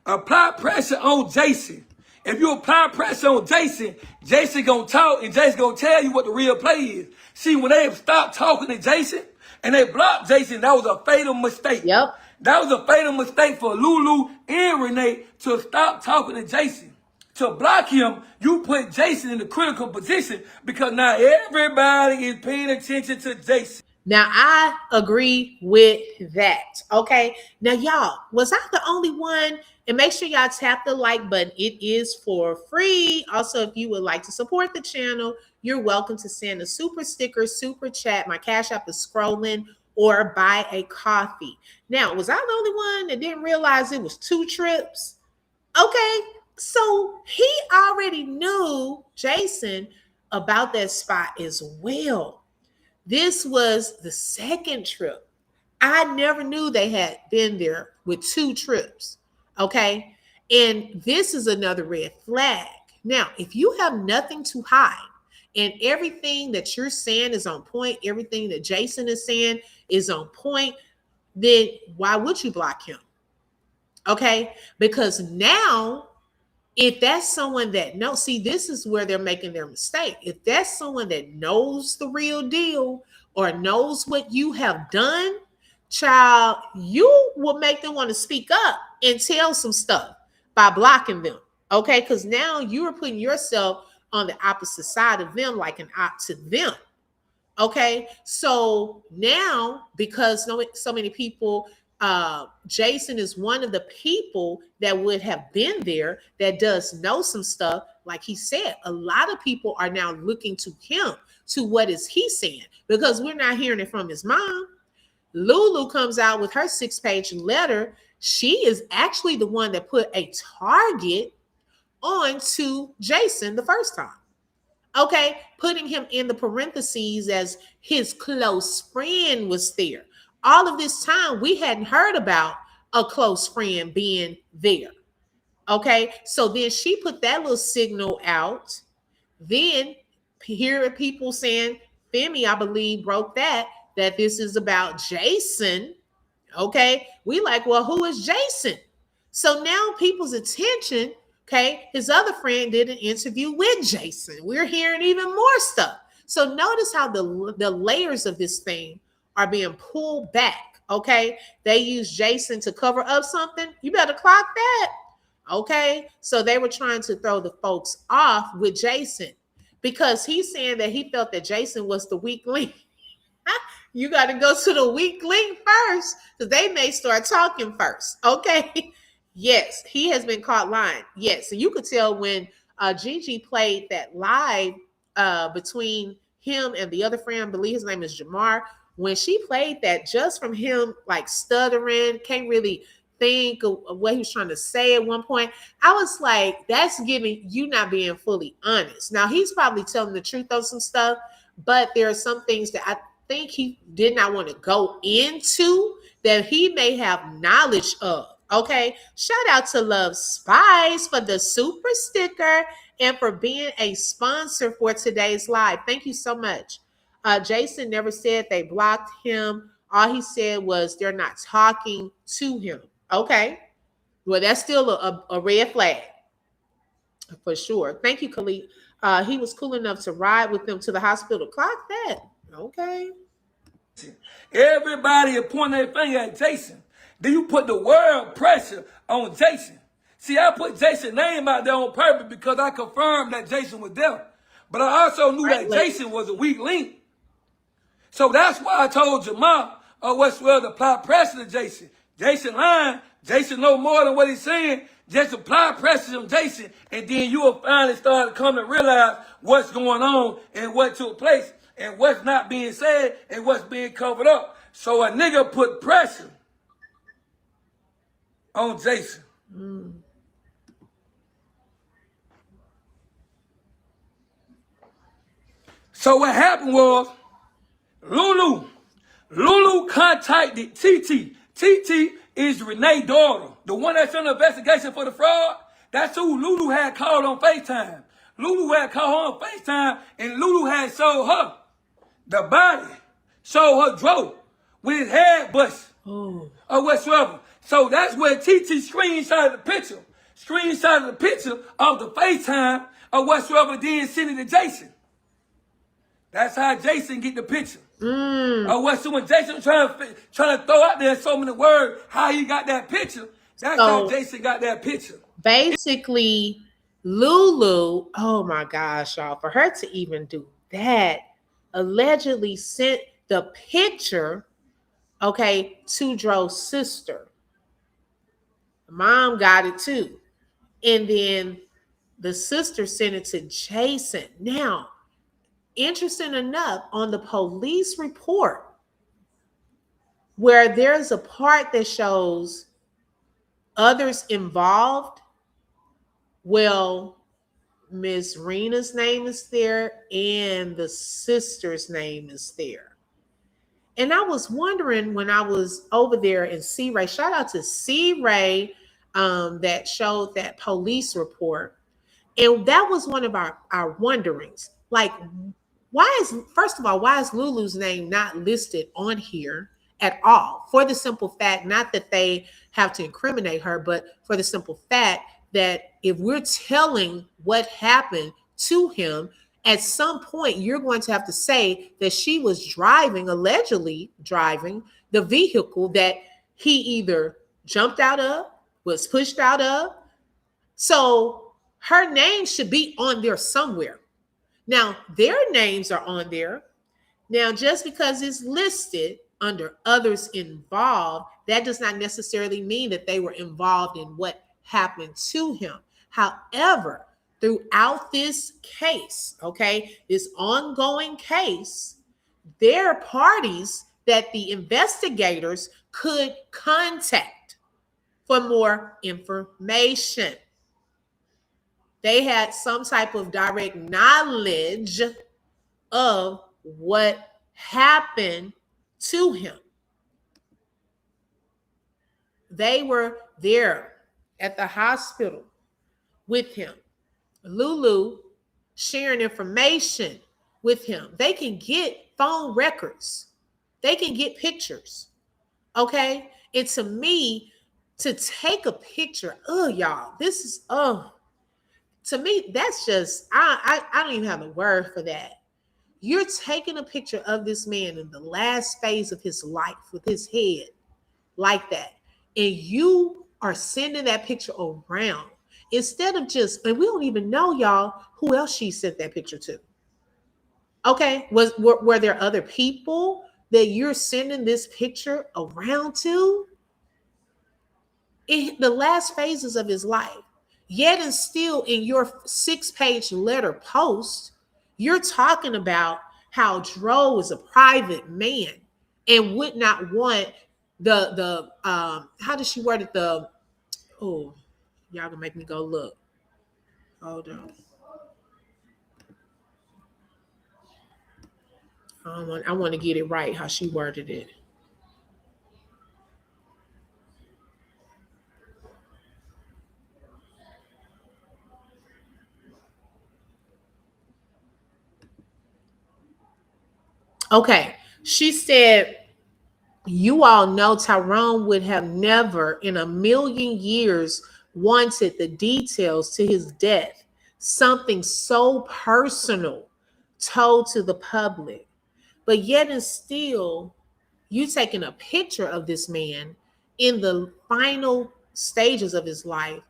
Apply pressure on Jason. If you apply pressure on Jason, Jason gonna talk and Jason gonna tell you what the real play is. See, when they stopped talking to Jason and they blocked Jason, that was a fatal mistake. Yep. That was a fatal mistake for Lulu and Renee to stop talking to Jason. To block him, you put Jason in the critical position because now everybody is paying attention to Jason. Now, I agree with that. Okay. Now, y'all, was I the only one? And make sure y'all tap the like button. It is for free. Also, if you would like to support the channel, you're welcome to send a super sticker, super chat. My Cash App is scrolling, or buy a coffee. Now, was I the only one that didn't realize it was 2 trips? Okay. So he already knew Jason about that spot as well. This was the 2nd trip. I never knew they had been there with 2 trips. Okay. And this is another red flag. Now, if you have nothing to hide and everything that you're saying is on point, everything that Jason is saying is on point, then why would you block him? Okay. Because now, if that's someone that knows, see, this is where they're making their mistake. If that's someone that knows the real deal or knows what you have done, child, you will make them want to speak up and tell some stuff by blocking them. Okay. Because now you are putting yourself on the opposite side of them, like an op to them. Okay. So now, because so many people, Jason is one of the people that would have been there that does know some stuff. Like he said, a lot of people are now looking to him, to what is he saying, because we're not hearing it from his mom. Lulu comes out with her 6-page letter. She is actually the one that put a target onto Jason the first time. Okay, putting him in the parentheses as his close friend was there. All of this time, we hadn't heard about a close friend being there. Okay, so then she put that little signal out. Then here are people saying, Femi, I believe, broke that this is about Jason. Okay, we like, well, who is Jason? So now people's attention, okay, his other friend did an interview with Jason. We're hearing even more stuff. So notice how the layers of this thing are being pulled back. Okay, they use Jason to cover up something. You better clock that. Okay, so they were trying to throw the folks off with Jason because he's saying that he felt that Jason was the weak link. You got to go to the weak link first because they may start talking first. Okay, yes, he has been caught lying. Yes, so you could tell when Gigi played that live between him and the other friend, I believe his name is Jamar. When she played that, just from him like stuttering, can't really think of what he was trying to say at one point, I was like, that's giving you not being fully honest. Now, he's probably telling the truth on some stuff, but there are some things that I think he did not want to go into that he may have knowledge of. Okay, shout out to Love Spice for the super sticker and for being a sponsor for today's live. Thank you so much. Jason never said they blocked him. All he said was they're not talking to him. Okay. Well, that's still a red flag for sure. Thank you, Khalid. He was cool enough to ride with them to the hospital. Clock that. Okay. Everybody is pointing their finger at Jason. Then you put the word pressure on Jason. See, I put Jason's name out there on purpose because I confirmed that Jason was there. But I also knew that Jason was a weak link. So that's why I told Jamal, what's well to apply pressure to Jason. Jason lying Jason know more than what he's saying. Just apply pressure on Jason, and then you will finally start to come to realize what's going on and what took place and what's not being said and what's being covered up. So a nigga put pressure on Jason. So what happened was Lulu contacted TT. TT is Renee's daughter. The one that's in the investigation for the fraud. That's who Lulu had called on FaceTime. Lulu had called her on FaceTime, and Lulu had showed her the body, showed her Dro with his head bust or whatsoever. So that's where TT screenshotted the picture. Screenshotted the picture of the FaceTime or whatsoever, then sent it to Jason. That's how Jason get the picture. Or whatsoever. Jason trying to throw out there so many words how he got that picture. That's how Jason got that picture. Basically, Lulu, oh my gosh, y'all, for her to even do that, allegedly sent the picture, okay, to Dro's sister. Mom got it too. And then the sister sent it to Jason. Now, interesting enough, on the police report, where there's a part that shows others involved, well, Miss Rena's name is there and the sister's name is there. And I was wondering when I was over there in C-Ray, shout out to C-Ray, that showed that police report. And that was one of our wonderings. Like, first of all, why is Lulu's name not listed on here at all? For the simple fact, not that they have to incriminate her, but for the simple fact that if we're telling what happened to him, at some point you're going to have to say that she was allegedly driving the vehicle that he either jumped out of, was pushed out of. So her name should be on there somewhere. Now, their names are on there. Now, just because it's listed under others involved, that does not necessarily mean that they were involved in what happened to him. However, throughout this case, okay, this ongoing case, there are parties that the investigators could contact for more information. They had some type of direct knowledge of what happened to him. They were there at the hospital with him. Lulu sharing information with him. They can get phone records. They can get pictures. Okay? And to me, to take a picture, y'all, this is, to me, that's just, I don't even have a word for that. You're taking a picture of this man in the last phase of his life with his head like that. And you are sending that picture around instead of just, and we don't even know, y'all, who else she sent that picture to. Okay, were there other people that you're sending this picture around to? In the last phases of his life. Yet and still in your 6-page letter post, you're talking about how Dro is a private man and would not want the how did she word it? Y'all gonna make me go look. Hold on. I want to get it right how she worded it. Okay, she said, you all know Tyrone would have never in a million years wanted the details to his death, something so personal told to the public. But yet and still, you taking a picture of this man in the final stages of his life,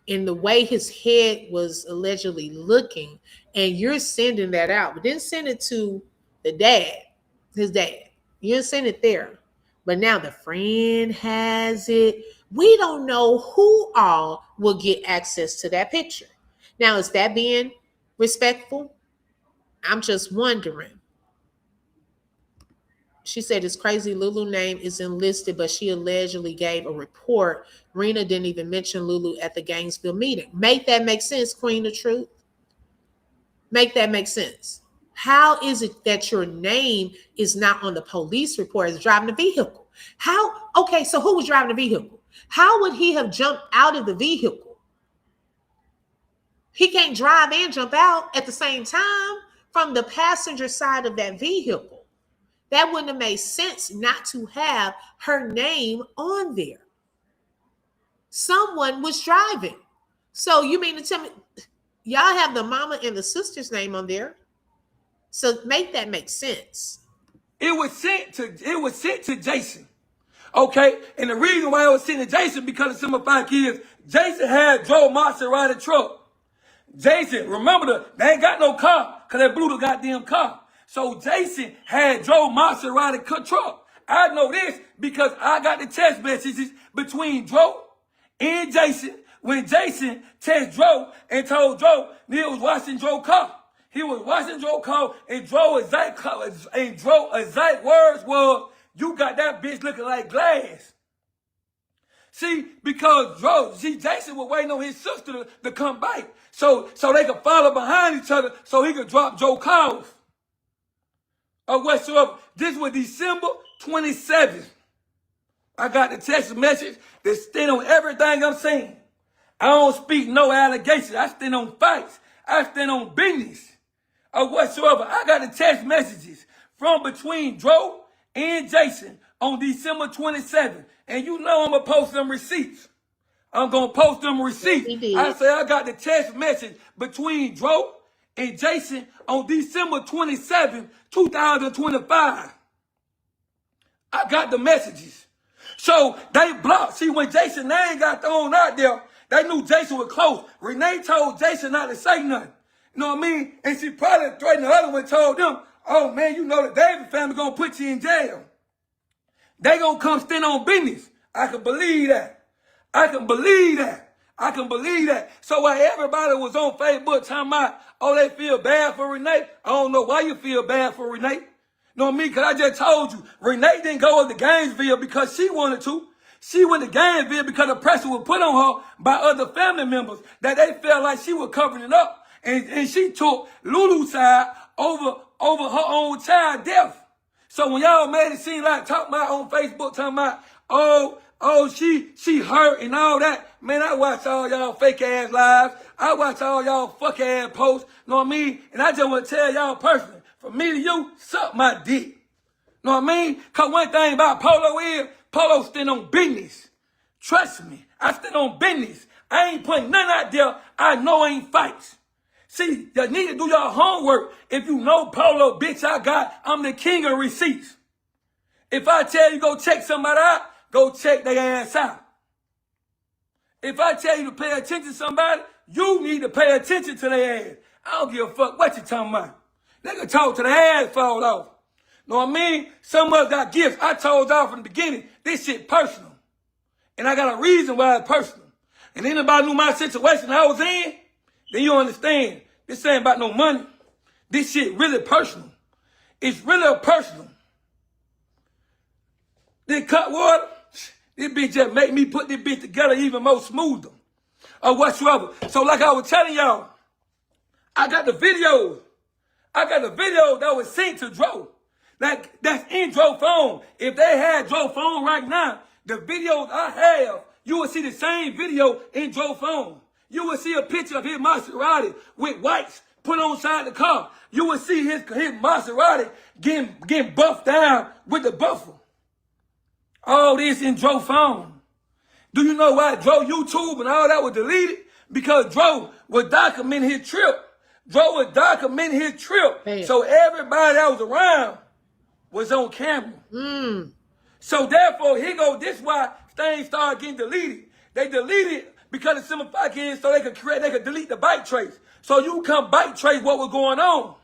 in the way his head was allegedly looking, and you're sending that out, but then send it to the dad, his dad. You didn't send it there. But now the friend has it. We don't know who all will get access to that picture. Now, is that being respectful? I'm just wondering. She said it's crazy. Lulu name isn't listed, but she allegedly gave a report. Rena didn't even mention Lulu at the Gainesville meeting. Make that make sense, Queen of Truth? Make that make sense. How is it that your name is not on the police report as driving the vehicle? How? Okay, so who was driving the vehicle? How would he have jumped out of the vehicle? He can't drive and jump out at the same time from the passenger side of that vehicle. That wouldn't have made sense not to have her name on there. Someone was driving. So you mean to tell me y'all have the mama and the sister's name on there? So make that make sense. It was sent to Jason. Okay? And the reason why it was sent to Jason because of some of 5 kids, Jason had drove Maserati truck. Jason, remember they ain't got no car because they blew the goddamn car. So Jason had drove Maserati truck. I know this because I got the text messages between Joe and Jason when Jason texted Joe and told Joe Neil was watching Joe's car. He was watching Joe's car and Joe's exact words was, "You got that bitch looking like glass." See, because Jason was waiting on his sister to come back so they could follow behind each other so he could drop Joe's car off. Or whatsoever. This was December 27th. I got the text message that stand on everything I'm saying. I don't speak no allegations. I stand on facts. I stand on business. Or whatsoever. I got the text messages from between Joe and Jason on December 27th. And you know I'm going to post them receipts. I'm going to post them receipts. I say I got the text message between Joe and Jason on December 27th, 2025. I got the messages. So they blocked. See, when Jason's name got thrown out there, they knew Jason was close. Renee told Jason not to say nothing. You know what I mean? And she probably threatened the other one, told them, "Oh man, you know the David family gonna put you in jail. They gonna come stand on business." I can believe that. I can believe that. I can believe that. So while everybody was on Facebook talking about, "Oh, they feel bad for Renee," I don't know why you feel bad for Renee. You know what I mean? Because I just told you, Renee didn't go to Gainesville because she wanted to. She went to Gainesville because the pressure was put on her by other family members that they felt like she was covering it up. And she took Lulu's side over her own child death. So when y'all made it seem like talking about on Facebook, talking about, she hurt and all that. Man, I watch all y'all fake ass lives. I watch all y'all fuck ass posts. Know what I mean? And I just want to tell y'all personally, from me to you, suck my dick. Know what I mean? Cause one thing about Polo is, Polo stand on business. Trust me, I stand on business. I ain't putting nothing out there I know ain't fights. See, you need to do your homework. If you know Polo, bitch, I'm the king of receipts. If I tell you go check somebody out, go check their ass out. If I tell you to pay attention to somebody, you need to pay attention to their ass. I don't give a fuck what you talking about. They can talk to their ass fall off. Know what I mean? Some of us got gifts. I told y'all from the beginning, this shit personal. And I got a reason why it's personal. And anybody knew my situation I was in, then you understand. This ain't about no money. This shit really personal. It's really personal. Then cut water. This bitch just make me put this bitch together even more smoother. Or whatsoever. So like I was telling y'all, I got the videos. I got the video that was sent to Dro. Like, that's in Dro's phone. If they had Dro's phone right now, the videos I have, you will see the same video in Dro's phone. You will see a picture of his Maserati with whites put on side the car. You will see his Maserati getting buffed down with the buffer. All this in Dro's phone. Do you know why Dro YouTube and all that was deleted? Because Dro was documenting his trip. Dro was documenting his trip. Damn. So everybody that was around was on camera. So therefore, this is why things started getting deleted. They deleted because of some fucking so they could delete the bike trace. So you come bike trace what was going on.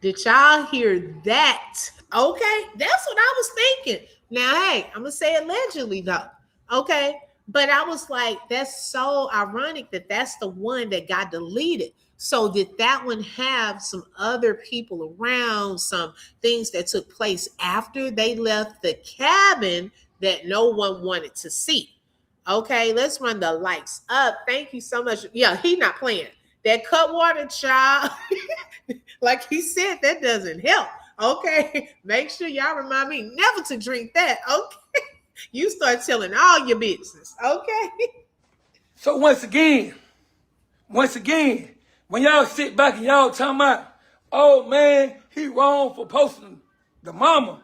Did y'all hear that? Okay, that's what I was thinking. Now, hey, I'm gonna say allegedly though. Okay, but I was like, that's so ironic that that's the one that got deleted. So did that one have some other people around, some things that took place after they left the cabin that no one wanted to see? Okay, let's run the lights up. Thank you so much. Yeah, he not playing. That cut water, child. Like he said, that doesn't help. Okay, make sure y'all remind me never to drink that. Okay, you start telling all your business. Okay. So once again, when y'all sit back and y'all talking about, oh man, he wrong for posting the mama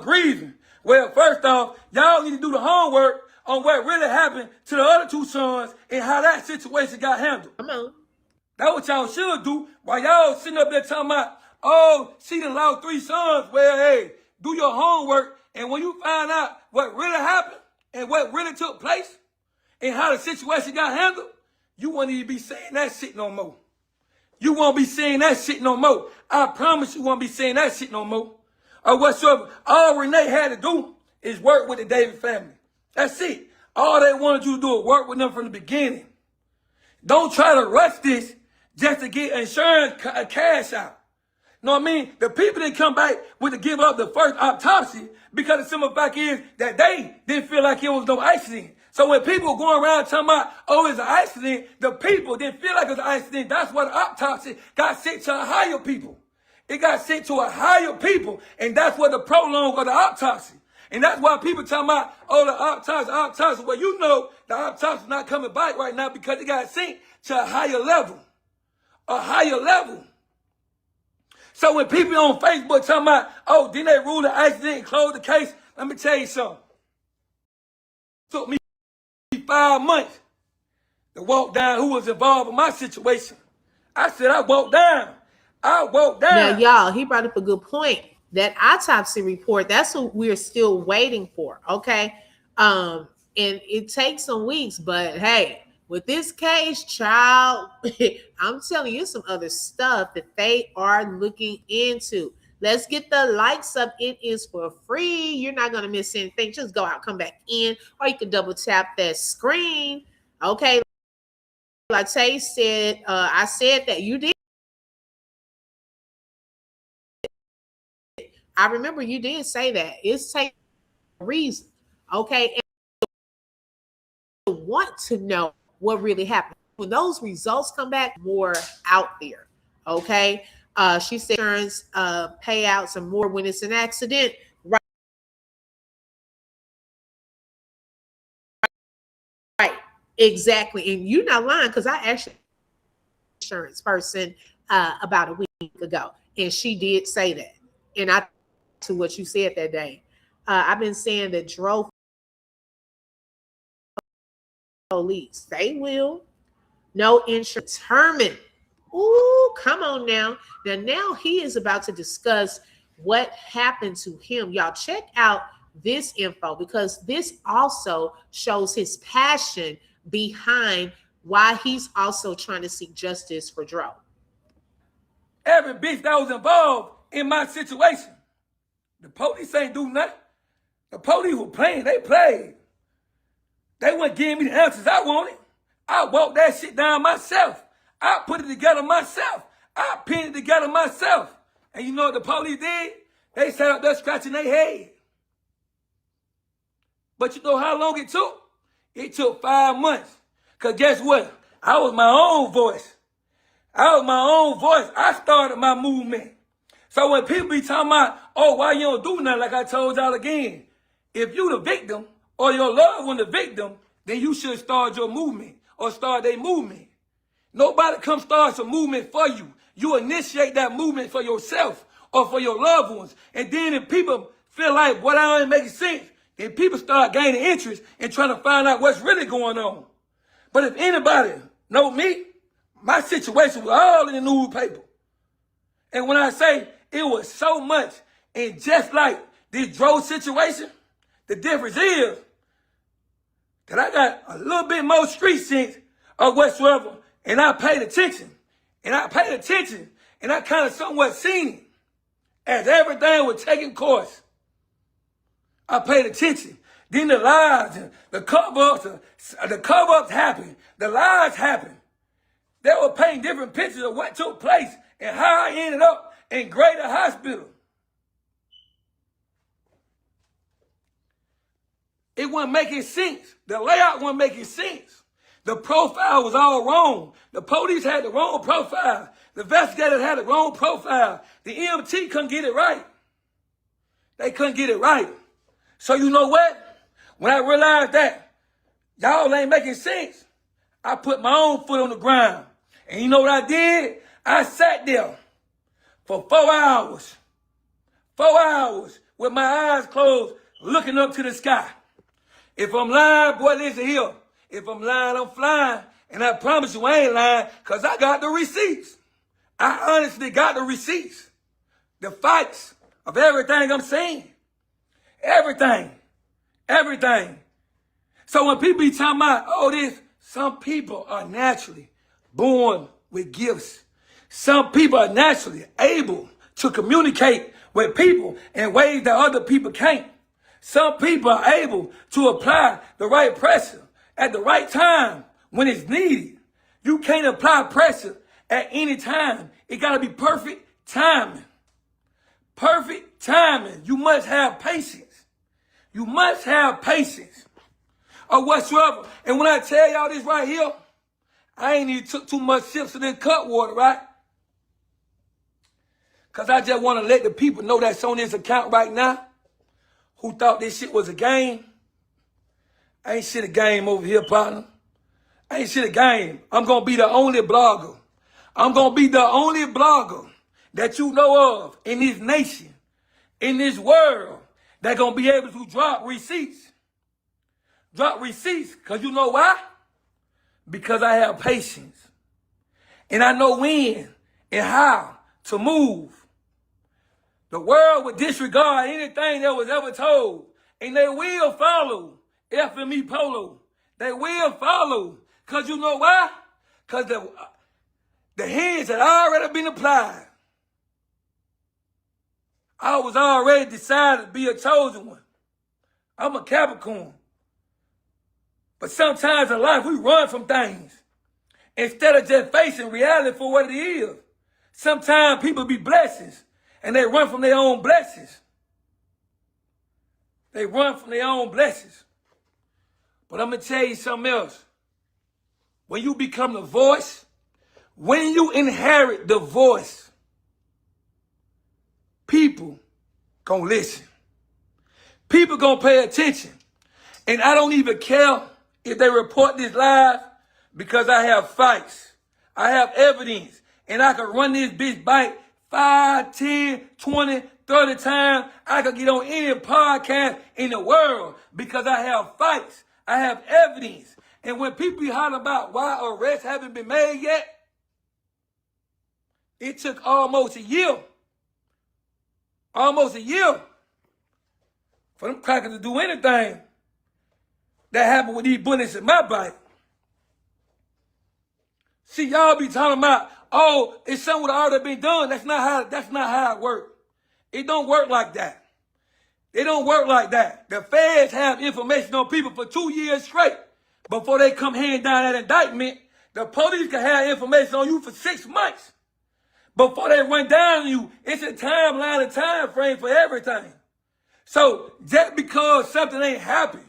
grieving. Well, first off, y'all need to do the homework on what really happened to the other two sons and how that situation got handled. Come on. That's what y'all should do while y'all sitting up there talking about, oh, she done lost 3 sons. Well, hey, do your homework. And when you find out what really happened and what really took place and how the situation got handled, you won't even be saying that shit no more. You won't be saying that shit no more. I promise you won't be saying that shit no more. Or whatsoever. All Renee had to do is work with the David family. That's it. All they wanted you to do was work with them from the beginning. Don't try to rush this just to get insurance cash out. Know what I mean? The people didn't come back with to give up the first autopsy because the simple fact is that they didn't feel like it was no accident. So when people were going around talking about, oh, it's an accident, the people didn't feel like it was an accident. That's why the autopsy got sent to a higher people. It got sent to a higher people, and that's what the prolong of the autopsy. And that's why people talking about, oh, the autopsy. Well, you know the autopsy is not coming back right now because it got sent to a higher level. A higher level. So when people on Facebook talking about, oh, didn't they rule the accident and close the case? Let me tell you something. It took me 5 months to walk down who was involved in my situation. I said I walked down. Now, y'all, he brought up a good point. That autopsy report, that's what we're still waiting for, okay? And it takes some weeks, but hey, with this case, child, I'm telling you some other stuff that they are looking into. Let's get the likes up. It is for free. You're not going to miss anything. Just go out, come back in, or you can double tap that screen, okay? Like Tay said, I said that you did. I remember you did say that. It's taking a reason, okay? And want to know what really happened. When those results come back, more out there, okay? She said insurance payouts and more when it's an accident. Right, exactly. And you're not lying because I actually insurance person about a week ago, and she did say that. And I to what you said that day. I've been saying that drove police, they will. No insurance determined. Ooh, come on now. Now he is about to discuss what happened to him. Y'all check out this info because this also shows his passion behind why he's also trying to seek justice for Dro. Every bitch that was involved in my situation. The police ain't do nothing. The police were playing. They played. They weren't giving me the answers I wanted. I walked that shit down myself. I put it together myself. I pinned it together myself. And you know what the police did? They sat up there scratching their head. But you know how long it took? It took 5 months. Because guess what? I was my own voice. I started my movement. So when people be talking about, oh, why you don't do nothing, like I told y'all again, if you the victim or your loved one the victim, then you should start your movement or start a movement. Nobody come start a movement for you. You initiate that movement for yourself or for your loved ones. And then if people feel like what I ain't making sense, then people start gaining interest and trying to find out what's really going on. But if anybody know me, my situation was all in the newspaper. And when I say it was so much, and just like this Dro situation, the difference is that I got a little bit more street sense or whatsoever, and I paid attention. And And I kind of somewhat seen it. As everything was taking course, I paid attention. Then the lies and the cover-ups happened. The lies happened. They were painting different pictures of what took place and how I ended up in Greater Hospital. It wasn't making sense. The layout wasn't making sense. The profile was all wrong. The police had the wrong profile. The investigators had the wrong profile. The EMT couldn't get it right. They couldn't get it right. So you know what? When I realized that y'all ain't making sense, I put my own foot on the ground. And you know what I did? I sat there for 4 hours. 4 hours with my eyes closed, looking up to the sky. If I'm lying, boy, listen here. If I'm lying, I'm flying. And I promise you I ain't lying because I got the receipts. I honestly got the receipts. The facts of everything I'm saying. Everything. Everything. So when people be talking about, oh, this, some people are naturally born with gifts. Some people are naturally able to communicate with people in ways that other people can't. Some people are able to apply the right pressure at the right time when it's needed. You can't apply pressure at any time. It got to be perfect timing. Perfect timing. You must have patience. You must have patience or whatsoever. And when I tell y'all this right here, I ain't even took too much sips of this cut water, right? Because I just want to let the people know that's on this account right now who thought this shit was a game. Ain't shit a game over here, partner. Ain't shit a game. I'm going to be the only blogger. I'm going to be the only blogger that you know of in this nation, in this world, that going to be able to drop receipts. Drop receipts. Because you know why? Because I have patience. And I know when and how to move. The world would disregard anything that was ever told. And they will follow FME Polo. They will follow. Because you know why? Because the hands had already been applied. I was already decided to be a chosen one. I'm a Capricorn. But sometimes in life we run from things instead of just facing reality for what it is. Sometimes people be blessings and they run from their own blessings. They run from their own blessings. But I'm going to tell you something else. When you become the voice, when you inherit the voice, people gonna listen. People gonna pay attention. And I don't even care if they report this live because I have facts. I have evidence. And I can run this bitch back 5, 10, 20, 30 times. I could get on any podcast in the world because I have facts. I have evidence. And when people be hollering about why arrests haven't been made yet, it took almost a year. Almost a year for them crackers to do anything that happened with these bullets in my bite. See, y'all be talking about, oh, it's something that already been done. That's not how it works. It don't work like that. It don't work like that. The feds have information on people for 2 years straight before they come hand down that indictment. The police can have information on you for 6 months before they run down on you. It's a timeline, a time frame for everything. So just because something ain't happened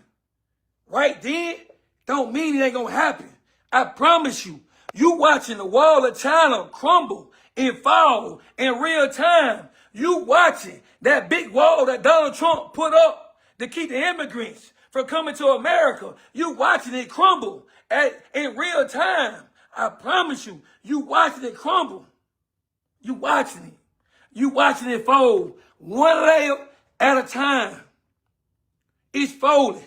right then, don't mean it ain't gonna happen. I promise you, you watching the wall of China crumble and fall in real time. You watching that big wall that Donald Trump put up to keep the immigrants from coming to America. You watching it crumble in real time. I promise you, you watching it crumble. You watching it. You watching it fold one layer at a time. It's folding.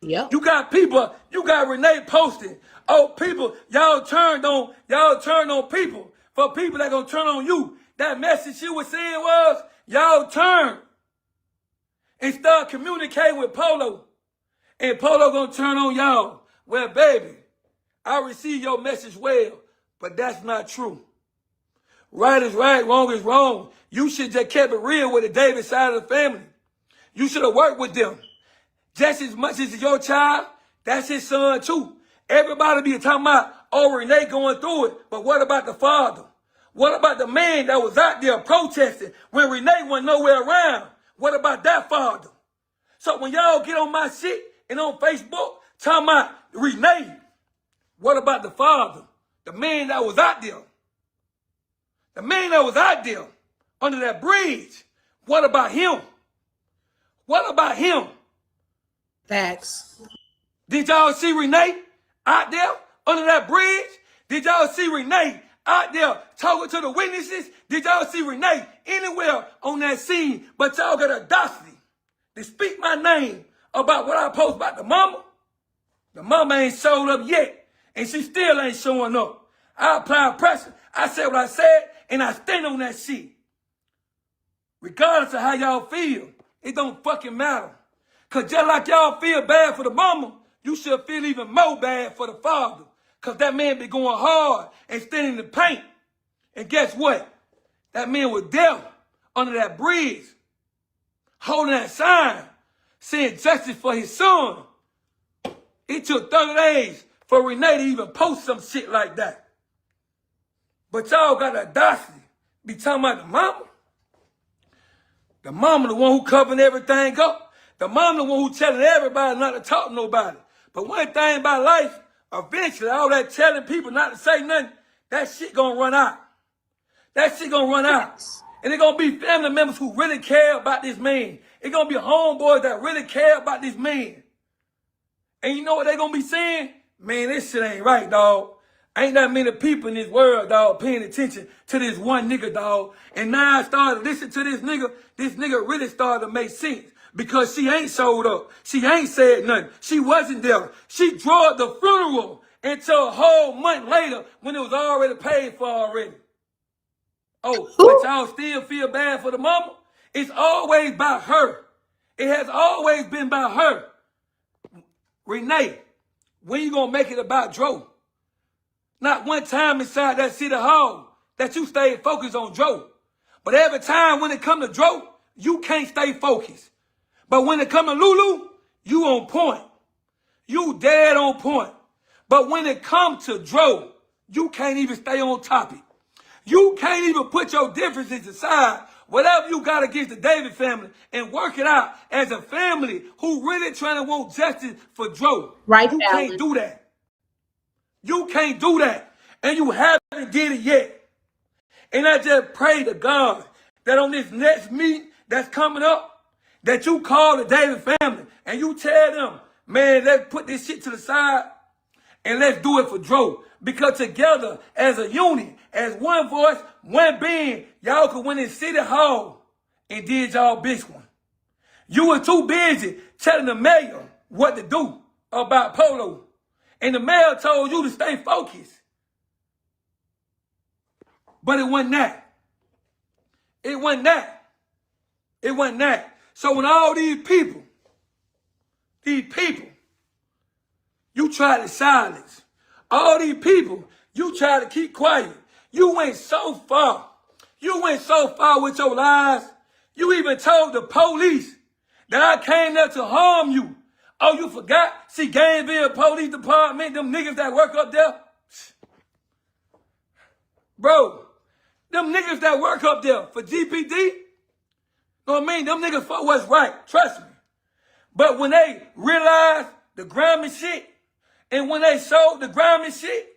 Yep. You got people, you got Renee posting. Oh, people, y'all turned on people for people that gonna turn on you. That message she was saying was, y'all turn and start communicating with Polo. And Polo gonna turn on y'all. Well, baby, I received your message well, but that's not true. Right is right, wrong is wrong. You should just kept it real with the Davis side of the family. You should have worked with them. Just as much as your child, that's his son too. Everybody be talking about, oh, Renee going through it. But what about the father? What about the man that was out there protesting when Renee wasn't nowhere around? What about that father? So when y'all get on my shit and on Facebook talking about Renee, what about the father? The man that was out there. The man that was out there under that bridge. What about him? What about him? Facts. Did y'all see Renee out there under that bridge? Did y'all see Renee out there talking to the witnesses? Did y'all see Renee anywhere on that scene? But y'all got audacity to speak my name about what I post about the mama. The mama ain't showed up yet, and she still ain't showing up. I apply pressure. I said what I said, and I stand on that shit. Regardless of how y'all feel, it don't fucking matter. Because just like y'all feel bad for the mama, you should feel even more bad for the father. Because that man be going hard and standing in the paint. And guess what? That man was there under that bridge, holding that sign, saying justice for his son. It took 30 days for Renee to even post some shit like that. But y'all got the audacity to be talking about the mama. The mama the one who covering everything up. The mama the one who telling everybody not to talk to nobody. But one thing about life, eventually all that telling people not to say nothing, that shit gonna run out. That shit gonna run out. And it gonna be family members who really care about this man. It gonna be homeboys that really care about this man. And you know what they gonna be saying? Man, this shit ain't right, dog. Ain't that many people in this world, dog, paying attention to this one nigga, dog. And now I started listening to this nigga really started to make sense. Because she ain't showed up. She ain't said nothing. She wasn't there. She drove the funeral until a whole month later when it was already paid for already. Oh, but y'all still feel bad for the mama? It's always about her. It has always been about her. Renee, when you gonna make it about Dro? Not one time inside that city hall that you stayed focused on Dro. But every time when it come to Dro, you can't stay focused. But when it come to Lulu, you on point. You dead on point. But when it come to Dro, you can't even stay on topic. You can't even put your differences aside, whatever you got against the David family, and work it out as a family who really trying to want justice for Dro. Right, you can't do that. You can't do that. And you haven't did it yet. And I just pray to God that on this next meeting that's coming up, that you call the David family and you tell them, man, let's put this shit to the side and let's do it for Dro. Because together, as a unit, as one voice, one being, y'all could win in City Hall and did y'all big one. You were too busy telling the mayor what to do about Polo. And the mayor told you to stay focused. But it wasn't that. It wasn't that. It wasn't that. So when all these people, you try to silence. All these people, you try to keep quiet. You went so far. You went so far with your lies. You even told the police that I came there to harm you. Oh, you forgot? See, Gainesville Police Department, them niggas that work up there. Bro, them niggas that work up there for GPD, know what I mean? Them niggas for what's right. Trust me. But when they realize the grimy shit, and when they sold the grimy shit,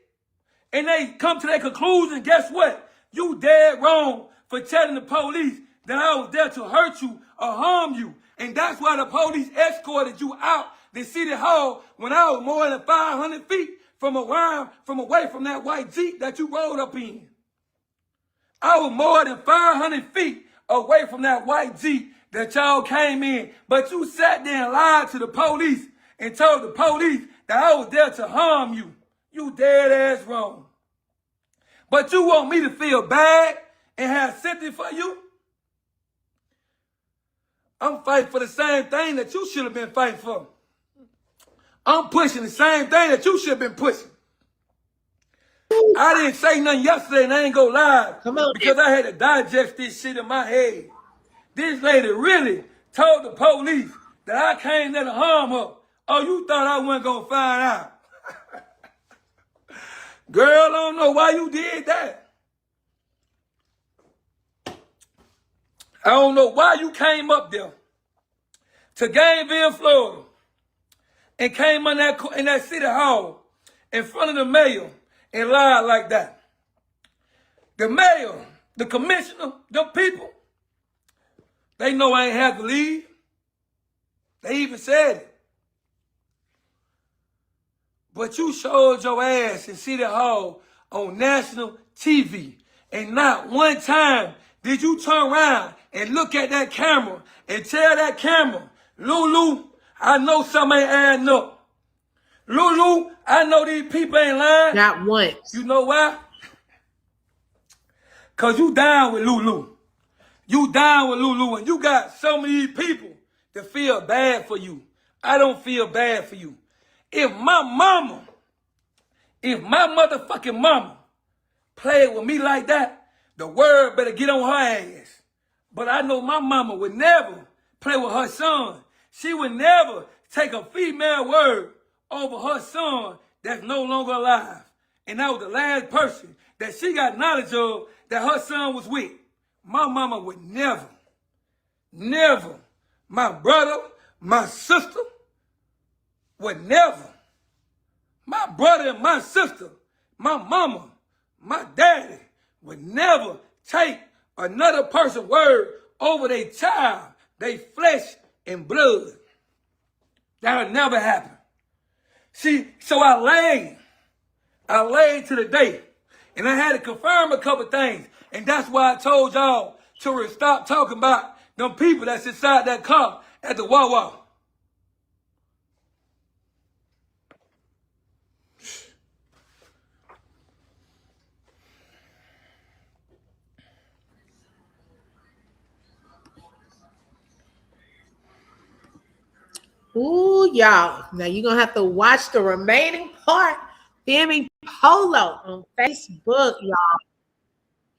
and they come to their conclusion, guess what? You dead wrong for telling the police that I was there to hurt you or harm you. And that's why the police escorted you out the City Hall when I was more than 500 feet from away from that white Jeep that you rode up in. I was more than 500 feet away from that white Jeep that y'all came in. But you sat there and lied to the police and told the police that I was there to harm you. You dead ass wrong. But you want me to feel bad and have sympathy for you? I'm fighting for the same thing that you should have been fighting for. I'm pushing the same thing that you should have been pushing. I didn't say nothing yesterday and I ain't go live. Come on, because I had to digest this shit in my head. This lady really told the police that I came there to harm her. Oh, you thought I wasn't gonna find out. Girl, I don't know why you did that. I don't know why you came up there to Gainesville, Florida, and came in that city hall in front of the mayor and lied like that. The mayor, the commissioner, the people, they know I ain't have to leave. They even said it. But you showed your ass in City Hall on national TV. And not one time did you turn around and look at that camera and tell that camera, Lulu, I know something ain't adding up. Lulu, I know these people ain't lying. Not once. You know why? Because you down with Lulu. You down with Lulu, and you got so many people that feel bad for you. I don't feel bad for you. If my motherfucking mama played with me like that, the world better get on her ass. But I know my mama would never play with her son. She would never take a female word over her son that's no longer alive. And that was the last person that she got knowledge of that her son was with. My mama would never, my brother, my sister would never. My brother and my sister, my mama, my daddy would never take another person's word over their child, their flesh and blood. That'll never happen. See, so I laid to the day, and I had to confirm a couple things, and that's why I told y'all to stop talking about them people that's inside that car at the Wawa. Ooh, y'all. Now you're going to have to watch the remaining part. Femi Polo on Facebook, y'all.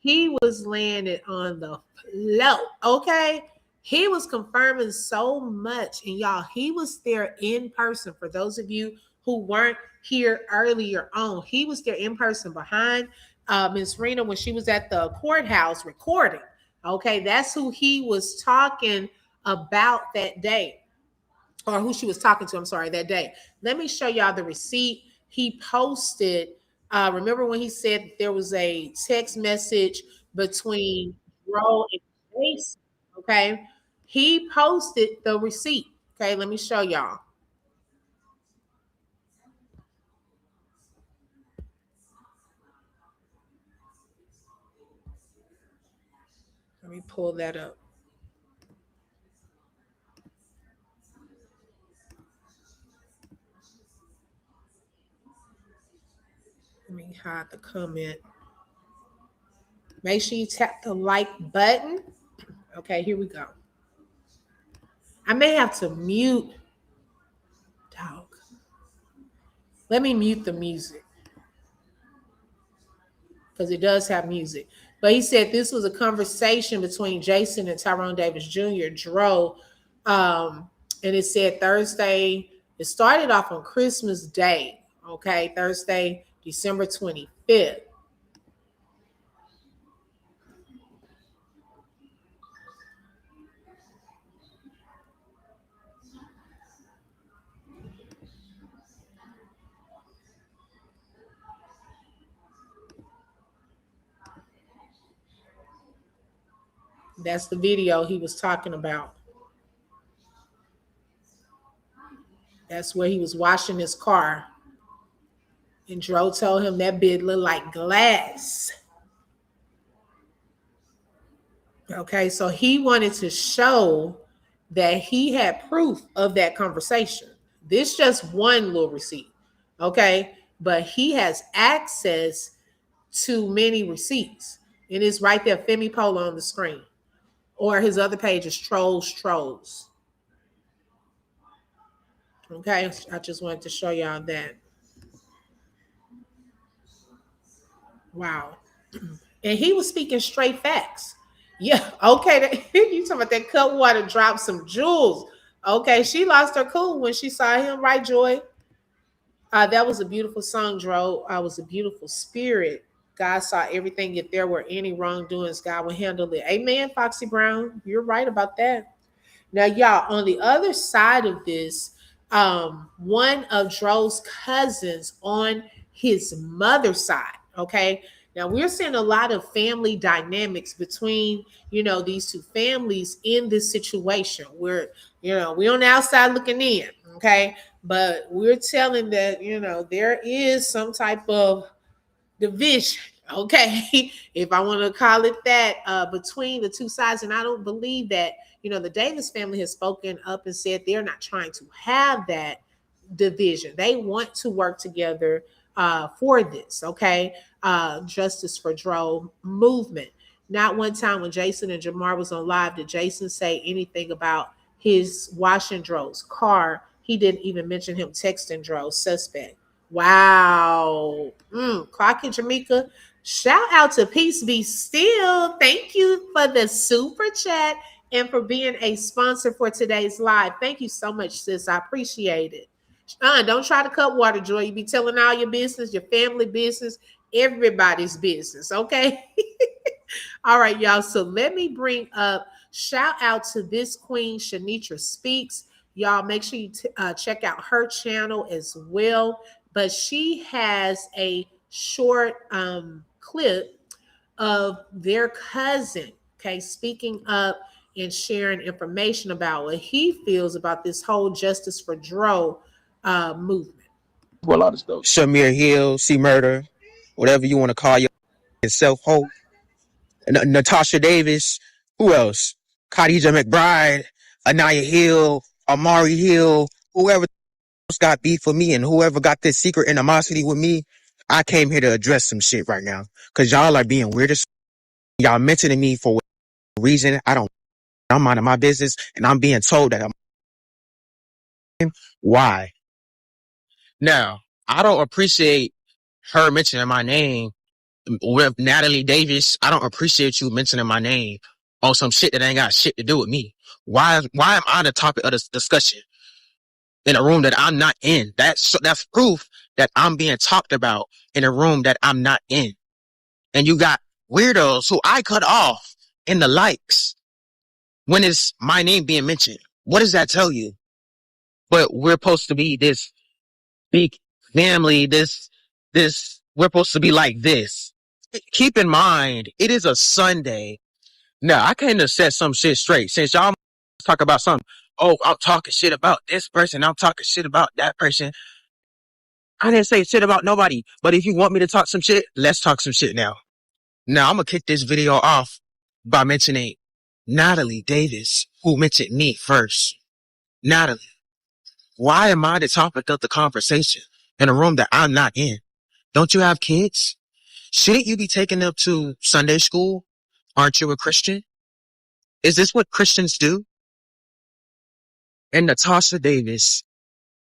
He was landed on the floor, okay? He was confirming so much. And y'all, he was there in person. For those of you who weren't here earlier on, he was there in person behind Ms. Rena when she was at the courthouse recording. Okay, that's who he was talking about that day. Or who she was talking to, I'm sorry, that day. Let me show y'all the receipt he posted. Remember when he said there was a text message between Ro and Jason, okay? He posted the receipt, okay? Let me show y'all. Let me pull that up. Let me hide the comment. Make sure you tap the like button. Okay, here we go. I may have to mute. Dog. Let me mute the music, because it does have music. But he said this was a conversation between Jason and Tyrone Davis Jr., Dro. And it said Thursday. It started off on Christmas Day. Okay, Thursday, December 25th. That's the video he was talking about. That's where he was washing his car. And Dro told him that bit looked like glass. Okay, so he wanted to show that he had proof of that conversation. This just one little receipt, okay? But he has access to many receipts. And it's right there, Femi Polo on the screen. Or his other page is Trolls. Okay, I just wanted to show y'all that. Wow. And he was speaking straight facts. Yeah, okay. You talking about that cut water dropped some jewels. Okay, she lost her cool when she saw him, right, Joy? That was a beautiful song, Dro. Was a beautiful spirit. God saw everything. If there were any wrongdoings, God will handle it. Amen, Foxy Brown. You're right about that. Now, y'all, on the other side of this, one of Dro's cousins on his mother's side, okay? Now we're seeing a lot of family dynamics between, these two families in this situation where, we're on the outside looking in, okay? But we're telling that, there is some type of division, okay, if I want to call it that, between the two sides. And I don't believe that, the Davis family has spoken up and said they're not trying to have that division. They want to work together for this, okay? Justice for Dro movement. Not one time when Jason and Jamar was on live did Jason say anything about his washing Dro's car. He didn't even mention him texting Dro suspect. Wow. Clock in Jamaica. Shout out to Peace Be Still. Thank you for the super chat and for being a sponsor for today's live. Thank you so much, sis. I appreciate it. Don't try to cut water, Joy. You be telling all your business, your family business, everybody's business, okay? All right, y'all. So let me bring up, shout out to this queen, Shanitra Speaks. Y'all make sure you check out her channel as well. But she has a short clip of their cousin, okay, speaking up and sharing information about what he feels about this whole Justice for Dro movement. For a lot of stuff. Shamir Hill, C Murder, whatever you want to call yourself, Hope, Natasha Davis, who else? Khadijah McBride, Anaya Hill, Amari Hill, whoever else got beef with me and whoever got this secret animosity with me, I came here to address some shit right now. Cause y'all are being weird as y'all mentioning me for a reason. I'm minding my business and I'm being told that I'm why. Now, I don't appreciate her mentioning my name with Natalie Davis. I don't appreciate you mentioning my name on some shit that ain't got shit to do with me. Why am I the topic of this discussion in a room that I'm not in? That's proof that I'm being talked about in a room that I'm not in. And you got weirdos who I cut off in the likes when it's my name being mentioned. What does that tell you? But we're supposed to be this big family, we're supposed to be like this. Keep in mind, it is a Sunday. Now, I came to set some shit straight. Since y'all talk about something, oh, I'm talking shit about this person, I'm talking shit about that person. I didn't say shit about nobody. But if you want me to talk some shit, let's talk some shit now. Now, I'm gonna kick this video off by mentioning Natalie Davis, who mentioned me first. Natalie, why am I the topic of the conversation in a room that I'm not in? Don't you have kids? Shouldn't you be taking them to Sunday school? Aren't you a Christian? Is this what Christians do? And Natasha Davis,